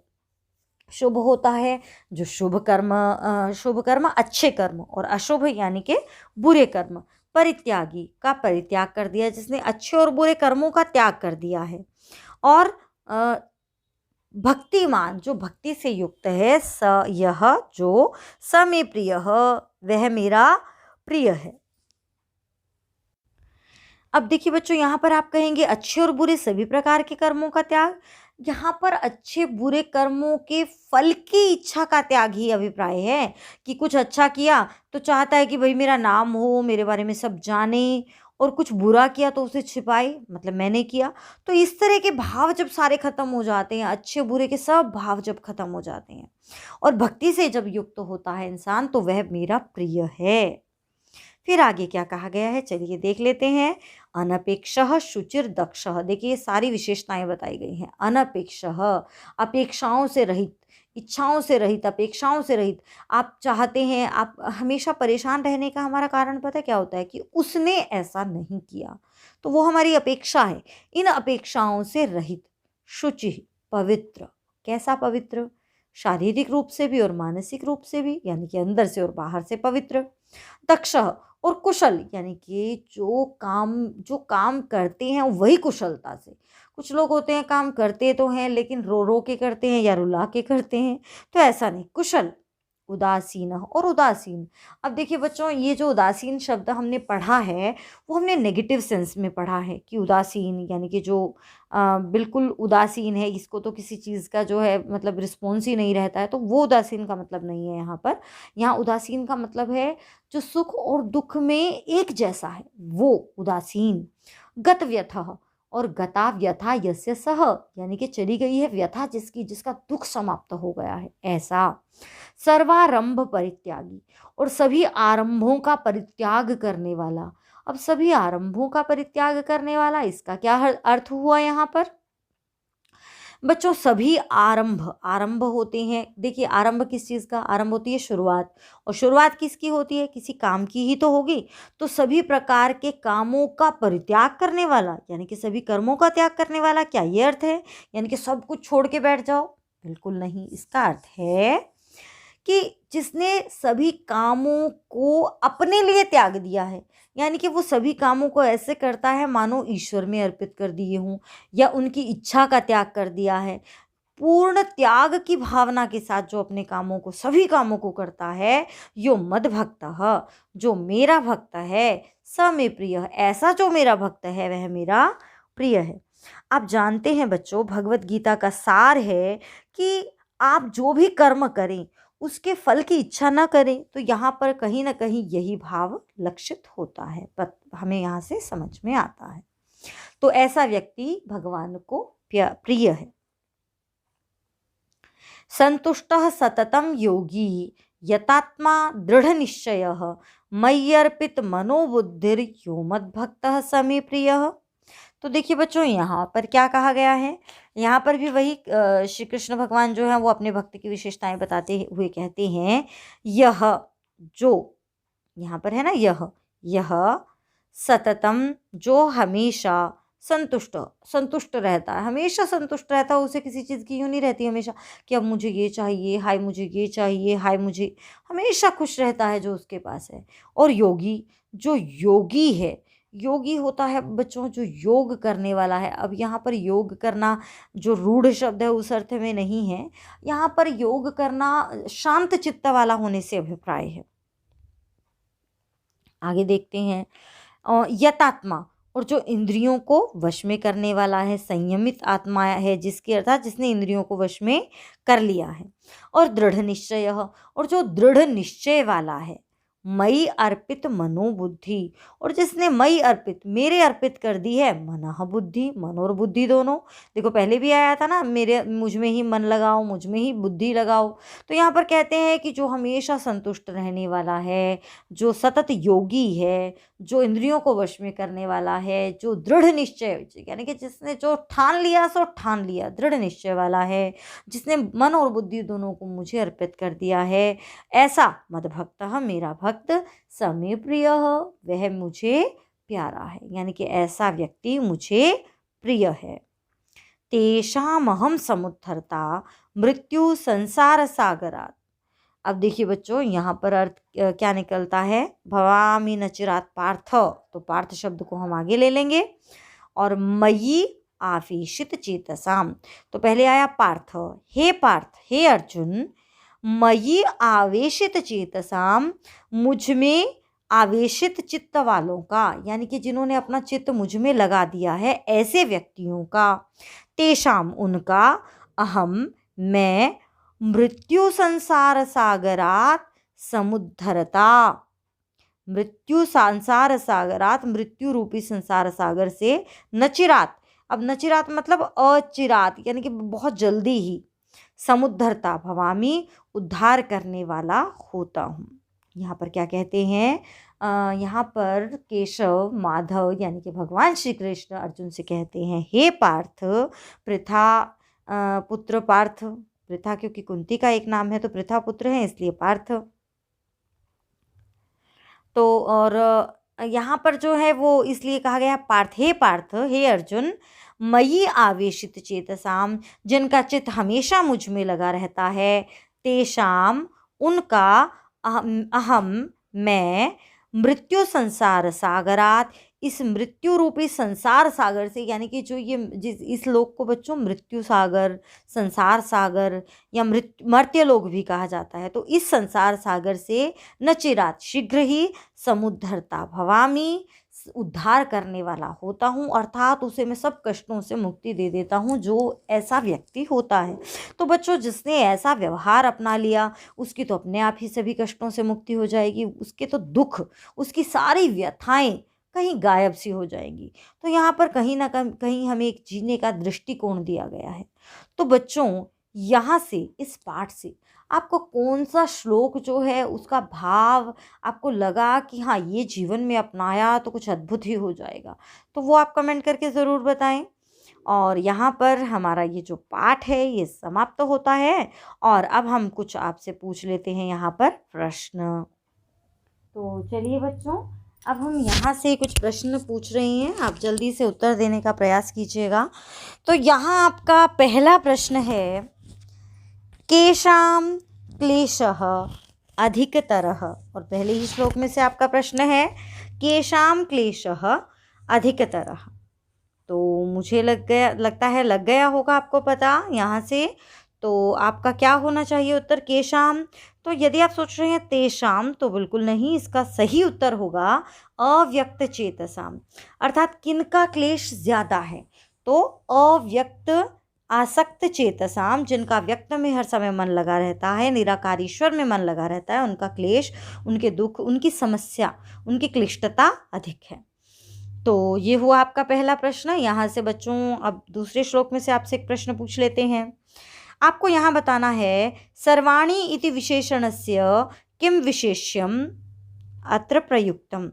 शुभ होता है जो शुभ कर्म अच्छे कर्म, और अशुभ यानी कि बुरे कर्म, परित्यागी का परित्याग कर दिया, जिसने अच्छे और बुरे कर्मों का त्याग कर दिया है। और भक्तिमान, जो भक्ति से युक्त है, स यह जो स मे प्रियः, वह मेरा प्रिय है। अब देखिए बच्चों, यहाँ पर आप कहेंगे अच्छे और बुरे सभी प्रकार के कर्मों का त्याग। यहाँ पर अच्छे बुरे कर्मों के फल की इच्छा का त्याग ही अभिप्राय है, कि कुछ अच्छा किया तो चाहता है कि भाई मेरा नाम हो, मेरे बारे में सब जाने, और कुछ बुरा किया तो उसे छिपाए, मतलब मैंने किया। तो इस तरह के भाव जब सारे खत्म हो जाते हैं, अच्छे बुरे के सब भाव जब खत्म हो जाते हैं, और भक्ति से जब युक्त होता है इंसान, तो वह मेरा प्रिय है। फिर आगे क्या कहा गया है, चलिए देख लेते हैं। अनपेक्षः शुचिर दक्षः, देखिए ये सारी विशेषताएं बताई गई हैं। अनपेक्षः, अपेक्षाओं से रहित, इच्छाओं से रहित, अपेक्षाओं से रहित। आप चाहते हैं, आप हमेशा परेशान रहने का हमारा कारण पता है क्या होता है, कि उसने ऐसा नहीं किया, तो वो हमारी अपेक्षा है। इन अपेक्षाओं से रहित, शुचि, पवित्र। कैसा पवित्र? शारीरिक रूप से भी और मानसिक रूप से भी, यानी कि अंदर से और बाहर से पवित्र। दक्ष, और कुशल यानी कि जो काम करते हैं वही कुशलता से। कुछ लोग होते हैं काम करते तो हैं लेकिन रो रो के करते हैं या रुला के करते हैं, तो ऐसा नहीं। कुशल, उदासीन और उदासीन। अब देखिए बच्चों, ये जो उदासीन शब्द हमने पढ़ा है वो हमने नेगेटिव सेंस में पढ़ा है कि उदासीन यानी कि जो बिल्कुल उदासीन है, इसको तो किसी चीज़ का जो है मतलब रिस्पॉन्स ही नहीं रहता है, तो वो उदासीन का मतलब नहीं है यहाँ पर। यहाँ उदासीन का मतलब है जो सुख और दुख में एक जैसा है, वो उदासीन। गत व्यथा और गता व्यथा यस्य सह, यानी कि चली गई है व्यथा जिसकी, जिसका दुख समाप्त हो गया है, ऐसा। सर्वारंभ परित्यागी और सभी आरंभों का परित्याग करने वाला। अब सभी आरंभों का परित्याग करने वाला, इसका क्या अर्थ हुआ यहाँ पर? बच्चों सभी आरंभ, आरंभ होते हैं, देखिए आरंभ किस चीज़ का? आरंभ होती है शुरुआत, और शुरुआत किसकी होती है? किसी काम की ही तो होगी। तो सभी प्रकार के कामों का परित्याग करने वाला, यानी कि सभी कर्मों का त्याग करने वाला, क्या ये अर्थ है? यानी कि सब कुछ छोड़ के बैठ जाओ? बिल्कुल नहीं। इसका अर्थ है कि जिसने सभी कामों को अपने लिए त्याग दिया है, यानी कि वो सभी कामों को ऐसे करता है मानो ईश्वर में अर्पित कर दिए हों, या उनकी इच्छा का त्याग कर दिया है। पूर्ण त्याग की भावना के साथ जो अपने कामों को, सभी कामों को करता है, यो मद भक्त, जो मेरा भक्त है, स मे प्रिय, ऐसा जो मेरा भक्त है वह मेरा प्रिय है। आप जानते हैं बच्चों, भगवत गीता का सार है कि आप जो भी कर्म करें उसके फल की इच्छा न करें, तो यहाँ पर कहीं ना कहीं यही भाव लक्षित होता है, हमें यहाँ से समझ में आता है। तो ऐसा व्यक्ति भगवान को प्रिय है। संतुष्टः सततं योगी यतात्मा दृढ़ निश्चयः मय्यर्पित मनोबुद्धिर्यो मद्भक्तः स मे प्रियः। तो देखिए बच्चों, यहाँ पर क्या कहा गया है? यहाँ पर भी वही श्री कृष्ण भगवान जो है वो अपने भक्त की विशेषताएं बताते हुए कहते हैं, यह जो यहाँ पर है ना, यह सततम, जो हमेशा संतुष्ट संतुष्ट रहता है, हमेशा संतुष्ट रहता है। उसे किसी चीज़ की यूँ नहीं रहती हमेशा कि अब मुझे ये चाहिए, हाय मुझे ये चाहिए, हाय मुझे, हमेशा खुश रहता है जो उसके पास है। और योगी, जो योगी है, योगी होता है बच्चों जो योग करने वाला है। अब यहाँ पर योग करना जो रूढ़ शब्द है उस अर्थ में नहीं है, यहाँ पर योग करना शांत चित्त वाला होने से अभिप्राय है। आगे देखते हैं, यतात्मा, और जो इंद्रियों को वश में करने वाला है, संयमित आत्मा है जिसके अर्थात जिसने इंद्रियों को वश में कर लिया है। और दृढ़ निश्चय, और जो दृढ़ निश्चय वाला है, मई अर्पित मनोबुद्धि, और जिसने मई अर्पित, मेरे अर्पित कर दी है, मनः बुद्धि, मन और बुद्धि दोनों। देखो पहले भी आया था ना, मेरे मुझ में ही मन लगाओ, मुझ में ही बुद्धि लगाओ। तो यहाँ पर कहते हैं कि जो हमेशा संतुष्ट रहने वाला है, जो सतत योगी है, जो इंद्रियों को वश में करने वाला है, जो दृढ़ निश्चय, यानी कि जिसने जो ठान लिया सो ठान लिया, दृढ़ निश्चय वाला है, जिसने मन और बुद्धि दोनों को मुझे अर्पित कर दिया है, ऐसा मद्भक्तः, मेरा भक्त, स मे प्रियः, वह मुझे प्यारा है, यानी कि ऐसा व्यक्ति मुझे प्रिय है। तेषामहं समुद्धरता मृत्यु संसार सागरात्। अब देखिए बच्चों, यहाँ पर अर्थ क्या निकलता है? भवामि न चिरात् पार्थ, तो पार्थ शब्द को हम आगे ले लेंगे। और मयि आवेशित चेतसाम, तो पहले आया पार्थ, हे पार्थ, हे अर्जुन, मयि आवेशित चेतसाम, मुझ में आवेशित चित्त वालों का, यानी कि जिन्होंने अपना चित्त मुझ में लगा दिया है, ऐसे व्यक्तियों का, तेषाम, उनका, अहम, मैं, मृत्यु संसार सागरात समुद्धरता, मृत्यु संसार सागरात, मृत्यु रूपी संसार सागर से, नचिरात, अब नचिरात मतलब अचिरात, यानी कि बहुत जल्दी ही, समुद्धरता भवामी, उद्धार करने वाला होता हूँ। यहाँ पर क्या कहते हैं? यहाँ पर केशव माधव यानी कि भगवान श्री कृष्ण अर्जुन से कहते हैं, हे पार्थ, पृथा पुत्र पार्थ, पृथा क्योंकि कुंती का एक नाम है तो पृथा पुत्र है इसलिए पार्थ। तो और यहाँ पर जो है वो इसलिए कहा गया पार्थ, हे अर्जुन, मयि आवेशित चेतसाम, जिनका चित्त हमेशा मुझ में लगा रहता है, तेषाम, उनका, अहम, मैं, मृत्यु संसार सागरात, इस मृत्यु रूपी संसार सागर से, यानी कि जो ये जिस इस लोक को बच्चों मृत्यु सागर, संसार सागर या मर्त्य लोक भी कहा जाता है। तो इस संसार सागर से नचिरात, शीघ्र ही समुद्धरता भवामी, उद्धार करने वाला होता हूँ, अर्थात उसे मैं सब कष्टों से मुक्ति दे देता हूँ जो ऐसा व्यक्ति होता है। तो बच्चों, जिसने ऐसा व्यवहार अपना लिया उसकी तो अपने आप ही सभी कष्टों से मुक्ति हो जाएगी, उसके तो दुख, उसकी सारी व्यथाएं कहीं गायब सी हो जाएंगी। तो यहाँ पर कहीं ना कहीं हमें एक जीने का दृष्टिकोण दिया गया है। तो बच्चों, यहाँ से इस पाठ से आपको कौन सा श्लोक जो है उसका भाव आपको लगा कि हाँ, ये जीवन में अपनाया तो कुछ अद्भुत ही हो जाएगा, तो वो आप कमेंट करके ज़रूर बताएं। और यहाँ पर हमारा ये जो पाठ है ये समाप्त होता है, और अब हम कुछ आपसे पूछ लेते हैं यहाँ पर प्रश्न। तो चलिए बच्चों, अब हम यहाँ से कुछ प्रश्न पूछ रहे हैं, आप जल्दी से उत्तर देने का प्रयास कीजिएगा। तो यहाँ आपका पहला प्रश्न है, केषां क्लेशः अधिकतरः, और पहले ही श्लोक में से आपका प्रश्न है केषां क्लेशः अधिकतरः। तो मुझे लगता है लग गया होगा आपको पता यहाँ से। तो आपका क्या होना चाहिए उत्तर, केशाम। तो यदि आप सोच रहे हैं तेषाम, तो बिल्कुल नहीं, इसका सही उत्तर होगा अव्यक्त चेतसाम, अर्थात किनका क्लेश ज़्यादा है। तो अव्यक्त आसक्त चेतसाम, जिनका व्यक्त में हर समय मन लगा रहता है, निराकार ईश्वर में मन लगा रहता है, उनका क्लेश, उनके दुख, उनकी समस्या, उनकी क्लिष्टता अधिक है। तो ये हुआ आपका पहला प्रश्न। यहाँ से बच्चों अब दूसरे श्लोक में से आपसे एक प्रश्न पूछ लेते हैं। आपको यहाँ बताना है, सर्वाणी इति विशेषणस्य किम विशेष्यम अत्र प्रयुक्तम।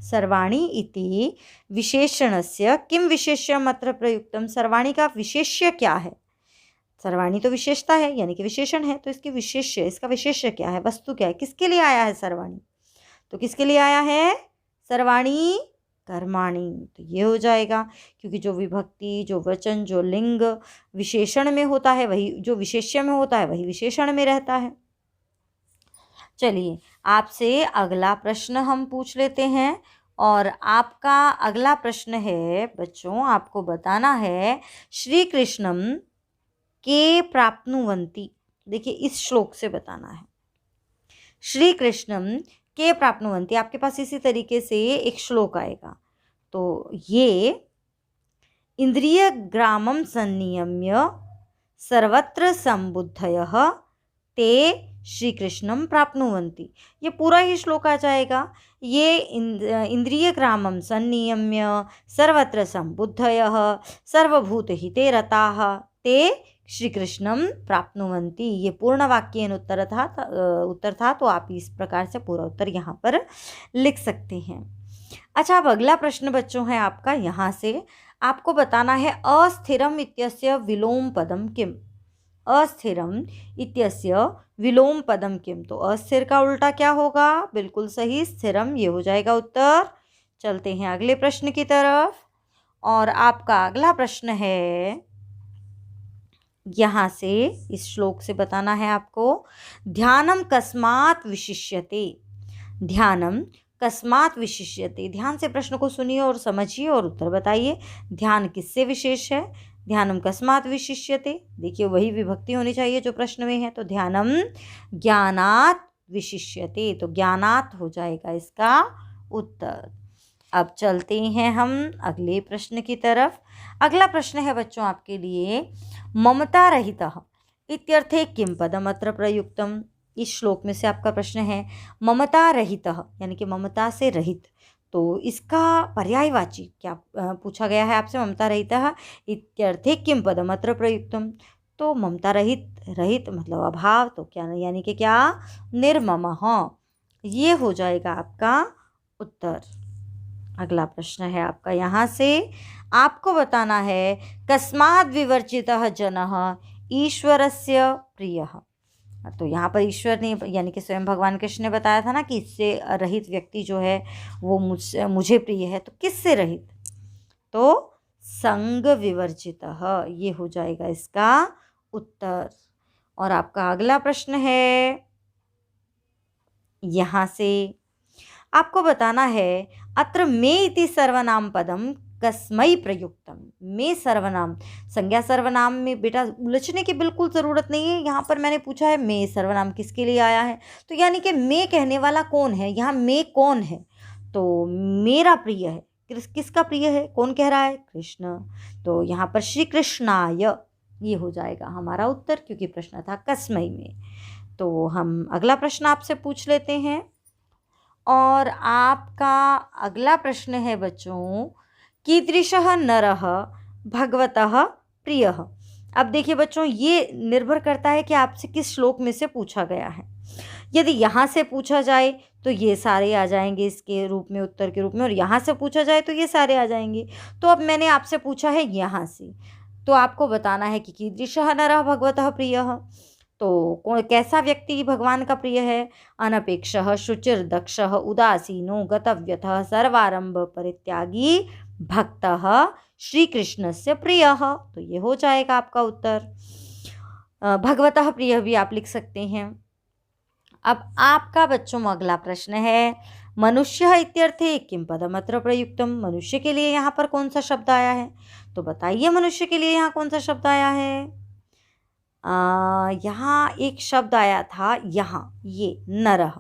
सर्वाणी इति विशेषणस्य किम विशेष्यम अत्र प्रयुक्तम, सर्वाणी का विशेष्य क्या है। सर्वाणी तो विशेषता है, यानी कि विशेषण है, तो इसकी विशेष्य, इसका विशेष्य क्या है, वस्तु क्या है, किसके लिए आया है सर्वाणी। तो किसके लिए आया है सर्वाणी, कर्माणी। तो ये हो जाएगा, क्योंकि जो विभक्ति, जो वचन, जो लिंग विशेषण में होता है वही, जो विशेष्य में होता है वही विशेषण में रहता है। चलिए, आपसे अगला प्रश्न हम पूछ लेते हैं, और आपका अगला प्रश्न है बच्चों, आपको बताना है, श्री कृष्णम के प्राप्नुवन्ति। देखिए, इस श्लोक से बताना है, श्री कृष्णम के प्राप्नुवन्ति। आपके पास इसी तरीके से एक श्लोक आएगा। तो ये इंद्रिय ग्रामम संनियम्य सर्वत्र संबुद्धयः ते श्री कृष्णम प्राप्नुवन्ति, ये पूरा ही श्लोक आ जाएगा। ये इंद्रिय ग्रामम संनियम्य सर्वत्र संबुद्धयः सर्वभूतहिते रताः ते श्री कृष्णम प्राप्नुवन्ति, ये पूर्ण वाक्यन उत्तर था। तो आप इस प्रकार से पूरा उत्तर यहाँ पर लिख सकते हैं। अच्छा, अब अगला प्रश्न बच्चों है आपका, यहाँ से आपको बताना है, अस्थिरम इत्यस्य विलोम पदम किम। अस्थिरम इत्यस्य विलोम पदम किम। तो अस्थिर का उल्टा क्या होगा, बिल्कुल सही, स्थिरम, ये हो जाएगा उत्तर। चलते हैं अगले प्रश्न की तरफ, और आपका अगला प्रश्न है, यहाँ से इस श्लोक से बताना है आपको, ध्यानम कस्मात् विशिष्यते। ध्यानम कस्मात् विशिष्यते, ध्यान से प्रश्न को सुनिए और समझिए और उत्तर बताइए। ध्यान किससे विशेष है, ध्यानम कस्मात् विशिष्यते। देखिए, वही विभक्ति होनी चाहिए जो प्रश्न में है। तो ध्यानम ज्ञानात् विशिष्यते, तो ज्ञानात् हो जाएगा इसका उत्तर। अब चलते हैं हम अगले प्रश्न की तरफ। अगला प्रश्न है बच्चों आपके लिए, ममता रहितः इत्यर्थे किम पदम अत्र प्रयुक्तम। इस श्लोक में से आपका प्रश्न है, ममता रहितः, यानी कि ममता से रहित। तो इसका पर्यायवाची क्या पूछा गया है आपसे, ममता रहितः इत्यर्थे किम पदम अत्र प्रयुक्तम। तो ममता रहित, रहित मतलब अभाव, तो क्या, यानी कि क्या, निर्ममः, ये हो जाएगा आपका उत्तर। अगला प्रश्न है आपका, यहाँ से आपको बताना है, कस्माद् विवर्जितः जनः ईश्वरस्य प्रियः। तो यहाँ पर ईश्वर ने, यानी कि स्वयं भगवान कृष्ण ने बताया था ना कि इससे रहित व्यक्ति जो है वो मुझे प्रिय है। तो किससे रहित, तो संग विवर्जितः, ये हो जाएगा इसका उत्तर। और आपका अगला प्रश्न है यहाँ से, आपको बताना है अत्र मे इति सर्वनाम पदम कस्मै प्रयुक्तम। मे सर्वनाम, संज्ञा सर्वनाम में बेटा उलझने की बिल्कुल ज़रूरत नहीं है। यहाँ पर मैंने पूछा है मे सर्वनाम किसके लिए आया है, तो यानी कि मे कहने वाला कौन है, यहाँ मे कौन है, तो मेरा प्रिय है। किसका प्रिय है, कौन कह रहा है, कृष्ण। तो यहाँ पर श्री कृष्णाय ये हो जाएगा हमारा उत्तर, क्योंकि प्रश्न था कस्मै में। तो हम अगला प्रश्न आपसे पूछ लेते हैं, और आपका अगला प्रश्न है बच्चों, कीदृशः नरः भगवतः प्रियः। अब देखिए बच्चों, ये निर्भर करता है कि आपसे किस श्लोक में से पूछा गया है। यदि यहाँ से पूछा जाए तो ये सारे आ जाएंगे इसके रूप में, उत्तर के रूप में, और यहाँ से पूछा जाए तो ये सारे आ जाएंगे। तो अब मैंने आपसे पूछा है यहाँ से, तो आपको बताना है कि कीदृशः नरः भगवतः प्रियः, तो कौन कैसा व्यक्ति भगवान का प्रिय है। अनपेक्षः शुचिर्दक्षः उदासीनो गतव्यथः सर्वारंभ परित्यागी भक्तः श्री कृष्ण से प्रियः। तो ये हो जाएगा आपका उत्तर। भगवतः प्रिय भी आप लिख सकते हैं। अब आपका बच्चों अगला प्रश्न है, मनुष्य इत्यर्थे किम पदम अत्र प्रयुक्तम। मनुष्य के लिए यहाँ पर कौन सा शब्द आया है, तो बताइए मनुष्य के लिए यहाँ कौन सा शब्द आया है। यहाँ एक शब्द आया था, यहाँ ये नरः,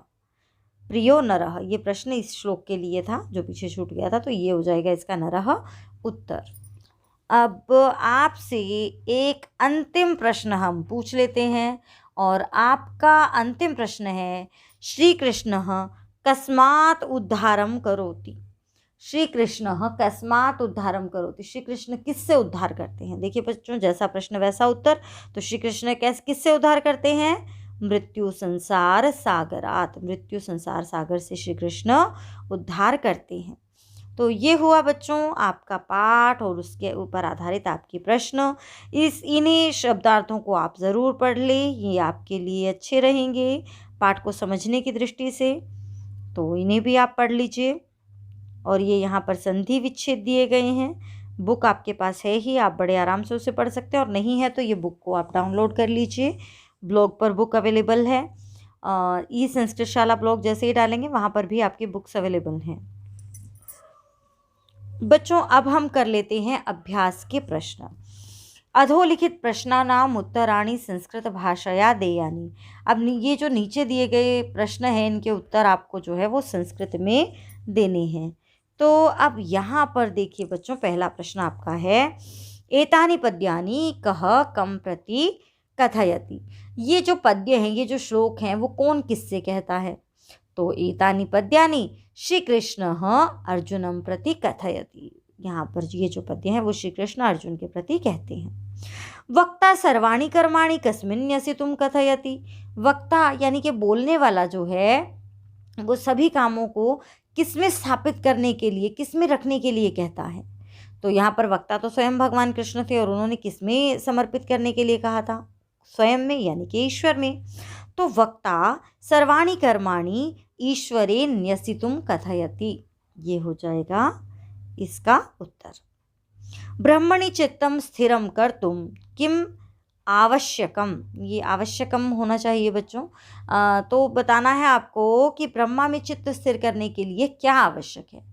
प्रियो नरः, ये प्रश्न इस श्लोक के लिए था जो पीछे छूट गया था, तो ये हो जाएगा इसका नरः उत्तर। अब आपसे एक अंतिम प्रश्न हम पूछ लेते हैं, और आपका अंतिम प्रश्न है, श्री कृष्ण कस्मात् उद्धारम करोति। श्री कृष्ण कस्मात् उद्धारम करोति, श्री कृष्ण किससे उद्धार करते हैं। देखिए बच्चों, जैसा प्रश्न वैसा उत्तर। तो श्री कृष्ण किससे उद्धार करते हैं, मृत्यु संसार सागरात, मृत्यु संसार सागर से श्री कृष्ण उद्धार करते हैं। तो ये हुआ बच्चों आपका पाठ और उसके ऊपर आधारित आपके प्रश्न। इन्हीं शब्दार्थों को आप ज़रूर पढ़ लें, ये आपके लिए अच्छे रहेंगे पाठ को समझने की दृष्टि से। तो इन्हें भी आप पढ़ लीजिए। और ये यहाँ पर संधि विच्छेद दिए गए हैं। बुक आपके पास है ही, आप बड़े आराम से उसे पढ़ सकते हैं, और नहीं है तो ये बुक को आप डाउनलोड कर लीजिए। ब्लॉग पर बुक अवेलेबल है, ई संस्कृत शाला ब्लॉग जैसे ही डालेंगे वहाँ पर भी आपकी बुक्स अवेलेबल हैं। बच्चों अब हम कर लेते हैं अभ्यास के प्रश्न। अधोलिखित प्रश्नानाम उत्तराणि संस्कृत भाषया देयानि। अब ये जो नीचे दिए गए प्रश्न हैं, इनके उत्तर आपको जो है वो संस्कृत में देने हैं। तो अब यहाँ पर देखिए बच्चों, पहला प्रश्न आपका है, एतानि पद्यानि कः कम प्रति कथयति। ये जो पद्य हैं, ये जो श्लोक हैं, वो कौन किससे कहता है। तो एतानि पद्यानि श्री कृष्ण अर्जुनम प्रति कथयति। यहाँ पर ये जो पद्य हैं वो श्री कृष्ण अर्जुन के प्रति कहते हैं। वक्ता सर्वाणि कर्माणि कस्मिन् न्यसितुं कथयति। वक्ता यानी कि बोलने वाला जो है वो सभी कामों को किसमें स्थापित करने के लिए, किसमें रखने के लिए कहता है। तो यहाँ पर वक्ता तो स्वयं भगवान कृष्ण थे, और उन्होंने किसमें समर्पित करने के लिए कहा था, स्वयं में यानी कि ईश्वर में। तो वक्ता सर्वाणि कर्माणि ईश्वरे न्यसितुं कथयति, ये हो जाएगा इसका उत्तर। ब्रह्मणि चित्तम स्थिरम कर्तुं किम आवश्यकम, ये आवश्यकम होना चाहिए बच्चों। तो बताना है आपको कि ब्रह्मा में चित्त स्थिर करने के लिए क्या आवश्यक है।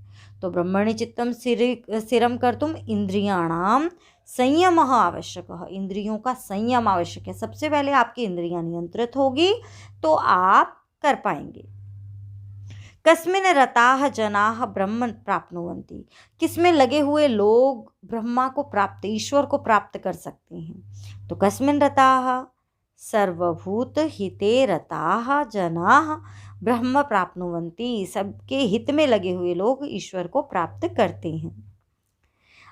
तो ब्रह्मणि चित्तम स्थिरम कर्तुम इंद्रियाणाम संयम आवश्यक, इंद्रियों का संयम आवश्यक है। सबसे पहले आपकी इंद्रियां नियंत्रित होगी तो आप कर पाएंगे। कस्मिन् रताः जनाः ब्रह्म प्राप्नुवन्ति, किसमें लगे हुए लोग ब्रह्मा को प्राप्त, ईश्वर को प्राप्त कर सकते हैं। तो कस्मिन् रताः, सर्वभूत हिते रताः जनाः ब्रह्म प्राप्नुवन्ति, सबके हित में लगे हुए लोग ईश्वर को प्राप्त करते हैं।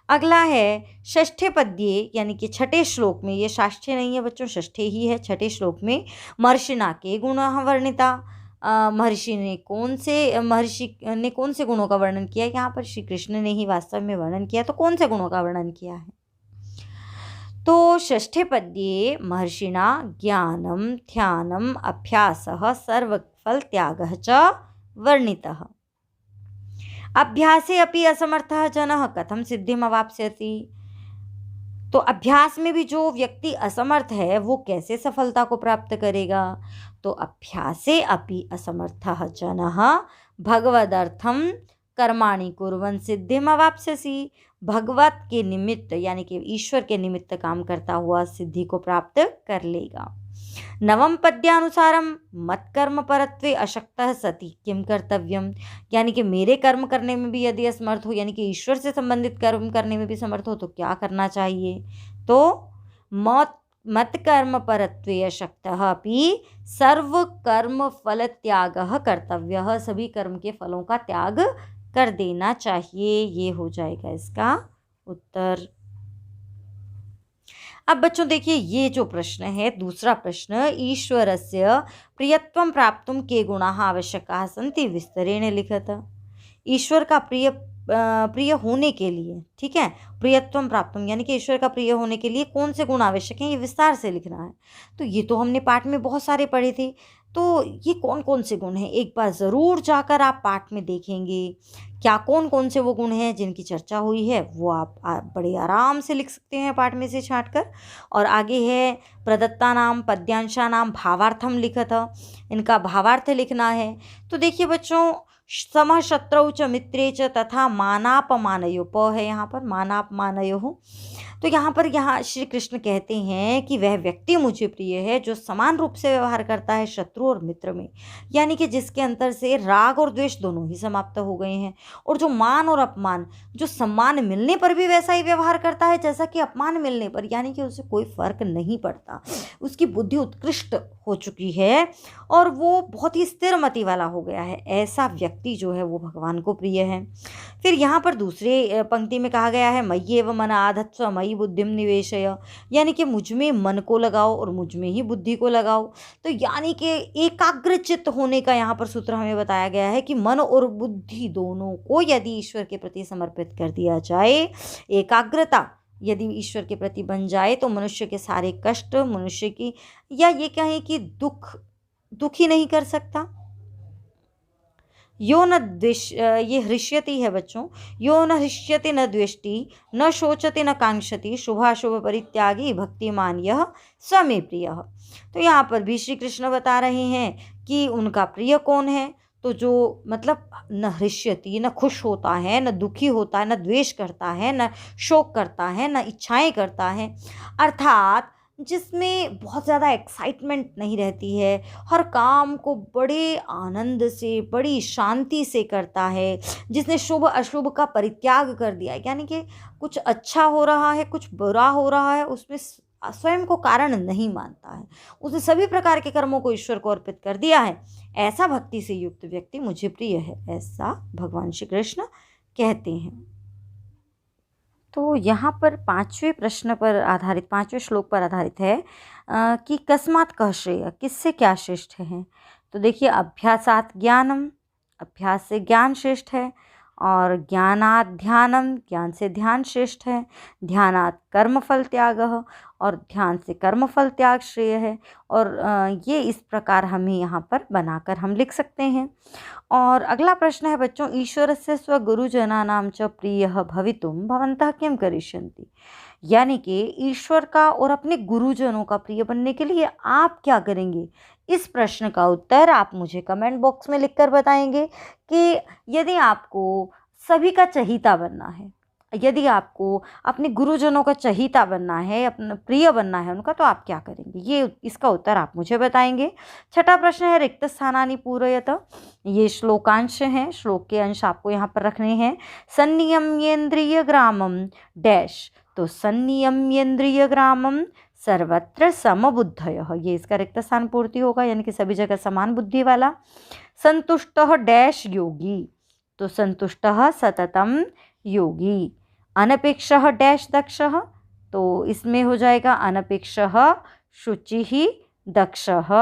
अगला है षष्ठे पद्ये यानी कि छठे श्लोक में, ये षष्ठे नहीं है बच्चों, षष्ठे ही है। छठे श्लोक में महर्षिणा के गुणाः वर्णिता, महर्षि ने कौन से गुणों का वर्णन किया। यहाँ पर श्री कृष्ण ने ही वास्तव में वर्णन किया, तो कौन से गुणों का वर्णन किया है। तो षष्ठे पद्ये महर्षिणा ज्ञानम ध्यानम अभ्यासः सर्वफल त्यागः च वर्णितः। अभ्यासे अपि असमर्थः जनः कथम सिद्धिम अवाप्स्यति। तो अभ्यास में भी जो व्यक्ति असमर्थ है वो कैसे सफलता को प्राप्त करेगा। तो अभ्यासे अपि असमर्थः जनः भगवदर्थम कर्माणि कुर्वन् सिद्धिम अवाप्स्यसि। भगवत के निमित्त यानी कि ईश्वर के निमित्त काम करता हुआ सिद्धि को प्राप्त कर लेगा। नवम पद्यानुसारम मत्कर्म परत्वे अशक्तः सति किम कर्तव्यम, यानी कि मेरे कर्म करने में भी यदि असमर्थ हो, यानी कि ईश्वर से संबंधित कर्म करने में भी समर्थ हो, तो क्या करना चाहिए। तो मत कर्म परत्वे अशक्तः अपि सर्व कर्म फल त्यागः कर्तव्यः, सभी कर्म के फलों का त्याग कर देना चाहिए। ये हो जाएगा इसका उत्तर। अब बच्चों देखिए, ये जो प्रश्न है, दूसरा प्रश्न, ईश्वरस्य प्रियत्वं प्राप्तुं के गुणाः आवश्यकाः सन्ति विस्तरेण लिखत। ईश्वर का प्रिय होने के लिए, ठीक है, प्रियत्वं प्राप्तुं यानी कि ईश्वर का प्रिय होने के लिए कौन से गुण आवश्यक हैं, ये विस्तार से लिखना है। तो ये तो हमने पाठ में बहुत सारे पढ़े थे, तो ये कौन कौन से गुण हैं एक बार ज़रूर जाकर आप पाठ में देखेंगे। क्या कौन कौन से वो गुण हैं जिनकी चर्चा हुई है, वो आप बड़े आराम से लिख सकते हैं पाठ में से छाँट कर। और आगे है प्रदत्ता नाम पद्यांशा नाम भावार्थम लिखत, इनका भावार्थ लिखना है। तो देखिए बच्चों, समः शत्रौ च मित्रे च तथा मानापमानयो, प है यहाँ पर, मानापमानयो। तो यहाँ श्री कृष्ण कहते हैं कि वह व्यक्ति मुझे प्रिय है जो समान रूप से व्यवहार करता है शत्रु और मित्र में, यानी कि जिसके अंतर से राग और द्वेष दोनों ही समाप्त हो गए हैं, और जो मान और अपमान, जो सम्मान मिलने पर भी वैसा ही व्यवहार करता है जैसा कि अपमान मिलने पर, यानी कि उसे कोई फर्क नहीं पड़ता, उसकी बुद्धि उत्कृष्ट हो चुकी है और वो बहुत ही स्थिर मति वाला हो गया है, ऐसा व्यक्ति जो है वो भगवान को प्रिय है। फिर यहाँ पर दूसरे पंक्ति में कहा गया है मय्येव मन आधत्स्व मयि बुद्धिम निवेशय, यानी कि मुझ में मन को लगाओ और मुझ में ही बुद्धि को लगाओ। तो यानी कि एकाग्रचित्त होने का यहाँ पर सूत्र हमें बताया गया है कि मन और बुद्धि दोनों को यदि ईश्वर के प्रति समर्पित कर दिया जाए, एकाग्रता यदि ईश्वर के प्रति बन जाए, तो मनुष्य के सारे कष्ट, मनुष्य की, या ये कहें कि दुख ही नहीं कर सकता। यो न द्वेष, ये हृष्यति है बच्चों, यो न हृष्यति न द्वेष्टि न शोचति न कांक्षति शुभाशुभ परित्यागी भक्तिमान यह स्वमे प्रियः। तो यहाँ पर भी श्री कृष्ण बता रहे हैं कि उनका प्रिय कौन है। तो जो मतलब न हृष्यति, न खुश होता है, न दुखी होता है, न द्वेष करता है, न शोक करता है, न इच्छाएं करता है, अर्थात जिसमें बहुत ज़्यादा एक्साइटमेंट नहीं रहती है, हर काम को बड़े आनंद से, बड़ी शांति से करता है, जिसने शुभ अशुभ का परित्याग कर दिया है, यानी कि कुछ अच्छा हो रहा है, कुछ बुरा हो रहा है, उसमें स्वयं को कारण नहीं मानता है, उसने सभी प्रकार के कर्मों को ईश्वर को अर्पित कर दिया है, ऐसा भक्ति से युक्त व्यक्ति मुझे प्रिय है, ऐसा भगवान श्री कृष्ण कहते हैं। तो यहाँ पर पांचवें प्रश्न पर आधारित, पांचवें श्लोक पर आधारित है कि कस्मात् कः श्रेय, किससे क्या श्रेष्ठ है। तो देखिए, अभ्यासात् ज्ञानम, अभ्यास से ज्ञान श्रेष्ठ है, और ज्ञानात् ध्यानम, ज्ञान से ध्यान श्रेष्ठ है, ध्यानात् कर्मफल त्यागः, और ध्यान से कर्मफल त्याग श्रेय है। और ये इस प्रकार हमें यहाँ पर बनाकर हम लिख सकते हैं। और अगला प्रश्न है बच्चों, ईश्वरस्य स्वगुरुजनानां च प्रियः भवितुं भवन्तः किं करिष्यन्ति, यानी कि ईश्वर का और अपने गुरुजनों का प्रिय बनने के लिए आप क्या करेंगे। इस प्रश्न का उत्तर आप मुझे कमेंट बॉक्स में लिखकर बताएंगे कि यदि आपको सभी का चहीता बनना है, यदि आपको अपने गुरुजनों का चहीता बनना है, अपना प्रिय बनना है उनका, तो आप क्या करेंगे, ये इसका उत्तर आप मुझे बताएंगे। छठा प्रश्न है रिक्त स्थानानि पूरयत, ये श्लोकांश हैं, श्लोक के अंश आपको यहाँ पर रखने हैं। संनियम्येन्द्रिय ग्रामम डैश, तो संनियम्येन्द्रिय ग्रामम सर्वत्र समबुद्धयः, ये इसका रिक्त स्थान पूर्ति होगा, यानी कि सभी जगह समान बुद्धि वाला। संतुष्टः डैश योगी, तो संतुष्टः सततम योगी। अनपेक्षः डैश दक्षः, तो इसमें हो जाएगा अनपेक्षः शुचिः दक्षः।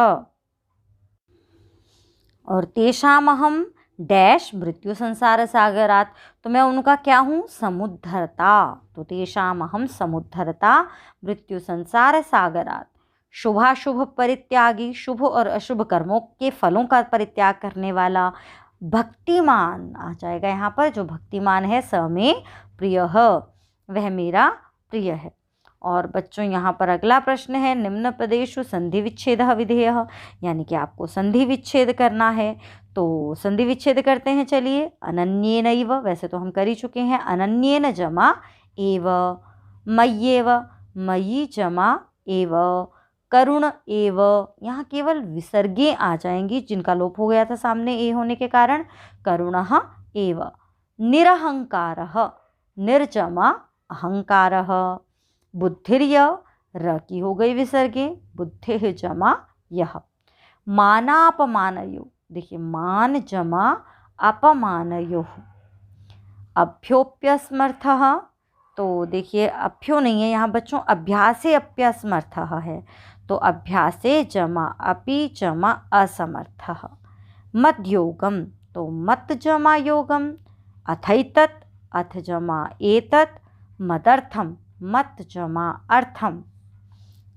और तेषामहम डैश मृत्यु संसार सागरात, तो मैं उनका क्या हूँ, समुद्धरता, तो तेषामहम समुद्धरता मृत्यु संसार सागरात। शुभाशुभ परित्यागी, शुभ और अशुभ कर्मों के फलों का परित्याग करने वाला। भक्तिमान आ जाएगा यहाँ पर, जो भक्तिमान है स में प्रियः, वह मेरा प्रिय है। और बच्चों यहाँ पर अगला प्रश्न है, निम्न पदेषु संधि विच्छेदः विधेयः, यानी कि आपको संधि विच्छेद करना है। तो संधि विच्छेद करते हैं, चलिए। अनन्येनैव, वैसे तो हम कर ही चुके हैं। अनन्येन जमा एव, मय्येव, मयि जमा एव, करुण एव, यहाँ केवल विसर्गें आ जाएंगी जिनका लोप हो गया था सामने ए होने के कारण। करुणः एव, निरहंकारः, निर्जमा अहंकारः, बुद्धिर्य, र की हो गई विसर्गे, बुद्धिः जमा यह। मानापमानयो, देखिए मान जमा अपमानयो। अभ्योप्यस्मर्थः, तो देखिए अभ्यो नहीं है यहाँ बच्चों, अभ्यासे अप्यस्मर्थः है, तो अभ्यासे जमा अपि जमा असमर्थः। मद्योगम, तो मत जमा योगम। अथैतत्, अथ जमा एतत्। मदर्थम, मत जमा अर्थम।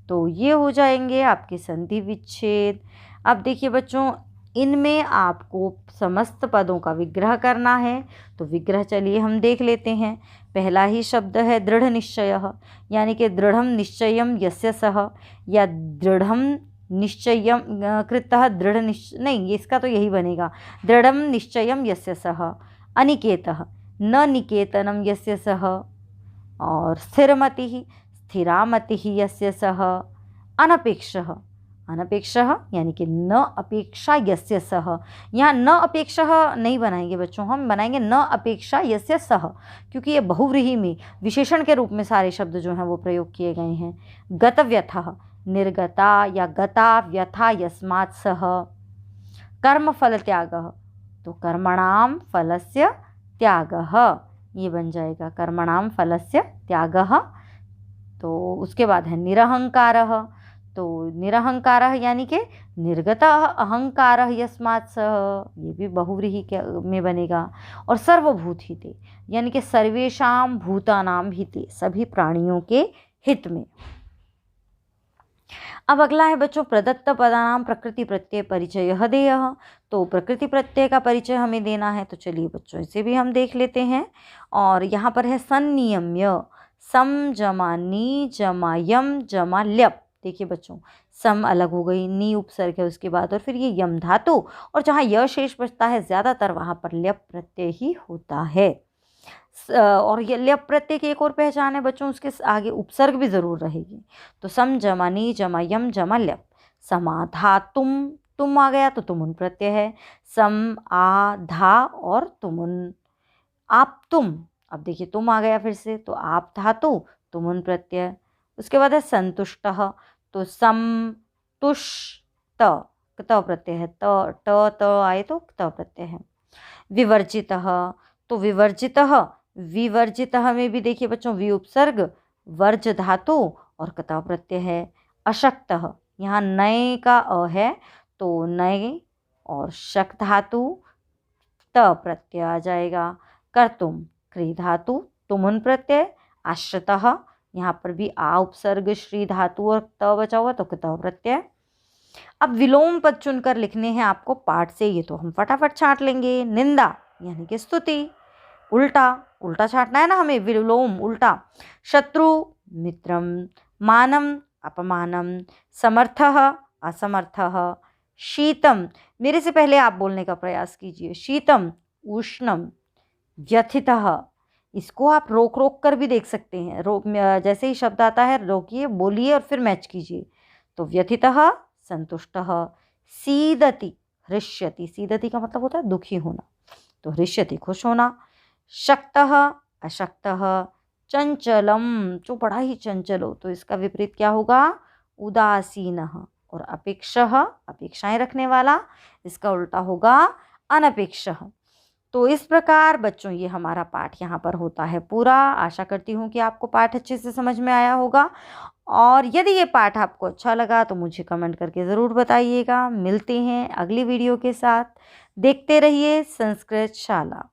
तो ये हो जाएंगे आपके संधि विच्छेद। अब देखिए बच्चों, इनमें आपको समस्त पदों का विग्रह करना है। तो विग्रह चलिए हम देख लेते हैं। पहला ही शब्द है दृढ़ निश्चयः, यानी कि दृढ़म निश्चयम यस्य सः, या दृढ़म निश्चयम कृतः दृढ़ निश्चय, नहीं इसका तो यही बनेगा, दृढ़म निश्चयम यस्य सः। अनिकेतः, न निकेतनम यस्य सः। और स्थिरमतिः, स्थिरामतिः यस्य सः। अनपेक्षः, अनपेक्षः यानी कि न अपेक्षा यस्य सः। यहाँ न अपेक्षः नहीं बनाएंगे बच्चों, हम बनाएंगे न अपेक्षा यस्य सः, क्योंकि ये बहुव्रीहि में विशेषण के रूप में सारे शब्द जो हैं वो प्रयोग किए गए हैं। गतव्यथः, निर्गता या गता व्यथा यस्मात् सः। कर्मफल त्यागः, तो कर्मणाम फलस्य त्यागः, ये बन जाएगा कर्मणाम फलस्य त्यागः। तो उसके बाद है निरहंकारः, तो निरहंकारः यानी कि निर्गतः अहंकारः यस्मात् सः, ये भी बहुव्रीहि में बनेगा। और सर्वभूत हिते, यानी कि सर्वेषां भूतानां हिते, सभी प्राणियों के हित में। अब अगला है बच्चों, प्रदत्त पदानां प्रकृति प्रत्यय परिचयः देयः। तो प्रकृति प्रत्यय का परिचय हमें देना है, तो चलिए बच्चों इसे भी हम देख लेते हैं। और यहाँ पर है संनियम्य, सम जमा नी जमा यम जमा ल्यप। देखिए बच्चों, सम अलग हो गई, नी उपसर्ग है उसके बाद, और फिर ये यम धातु, और जहाँ य शेष बचता है ज़्यादातर वहाँ पर ल्यप प्रत्यय ही होता है। और ये ल्यप प्रत्यय की एक और पहचान है बच्चों, उसके आगे उपसर्ग भी ज़रूर रहेगी। तो सम जमा नी जमा यम जमा ल्यप। समाधा तुम आ गया तो तुमुन प्रत्यय है। सम आ धा और तुमुन। आप तुम, अब देखिए तुम आ गया फिर से, तो आप धातु तुमुन प्रत्यय। उसके बाद है संतुष्टः, तो सम तुष त प्रत्यय है, त आए तो त प्रत्यय है। विवर्जितः, तो विवर्जितः, विवर्जितः में भी देखिए बच्चों वि उपसर्ग, वर्ज धातु और कतः प्रत्यय है। अशक्तः, यहाँ नए का अ है, तो नए और शक धातु त प्रत्यय आ जाएगा। कर्तुम, क्री धातु तुमुन प्रत्यय। आश्रितः, यहाँ पर भी आ उपसर्ग श्री धातु और त बचा हुआ, तो कतः प्रत्यय। अब विलोम पद चुनकर लिखने हैं आपको पाठ से, ये तो हम फटाफट छांट लेंगे। निंदा यानी कि स्तुति, उल्टा उल्टा छांटना है ना हमें, विलोम उल्टा। शत्रु मित्रम, मानम अपमानम, समर्थः असमर्थः। शीतम, मेरे से पहले आप बोलने का प्रयास कीजिए। शीतम उष्णम। व्यथितः, इसको आप रोक रोक कर भी देख सकते हैं, जैसे ही शब्द आता है रोकिए, बोलिए और फिर मैच कीजिए। तो व्यथितः संतुष्टः। सीदति, हृष्यति, सीदति का मतलब होता है दुखी होना, तो हृष्यति खुश होना। शक्तः अशक्तः। चंचलम, जो बड़ा ही चंचल हो, तो इसका विपरीत क्या होगा, उदासीनः। और अपेक्षः, अपेक्षाएं रखने वाला, इसका उल्टा होगा अनपेक्षः। तो इस प्रकार बच्चों ये हमारा पाठ यहाँ पर होता है पूरा। आशा करती हूँ कि आपको पाठ अच्छे से समझ में आया होगा, और यदि ये पाठ आपको अच्छा लगा तो मुझे कमेंट करके ज़रूर बताइएगा। मिलते हैं अगली वीडियो के साथ, देखते रहिए संस्कृत शाला।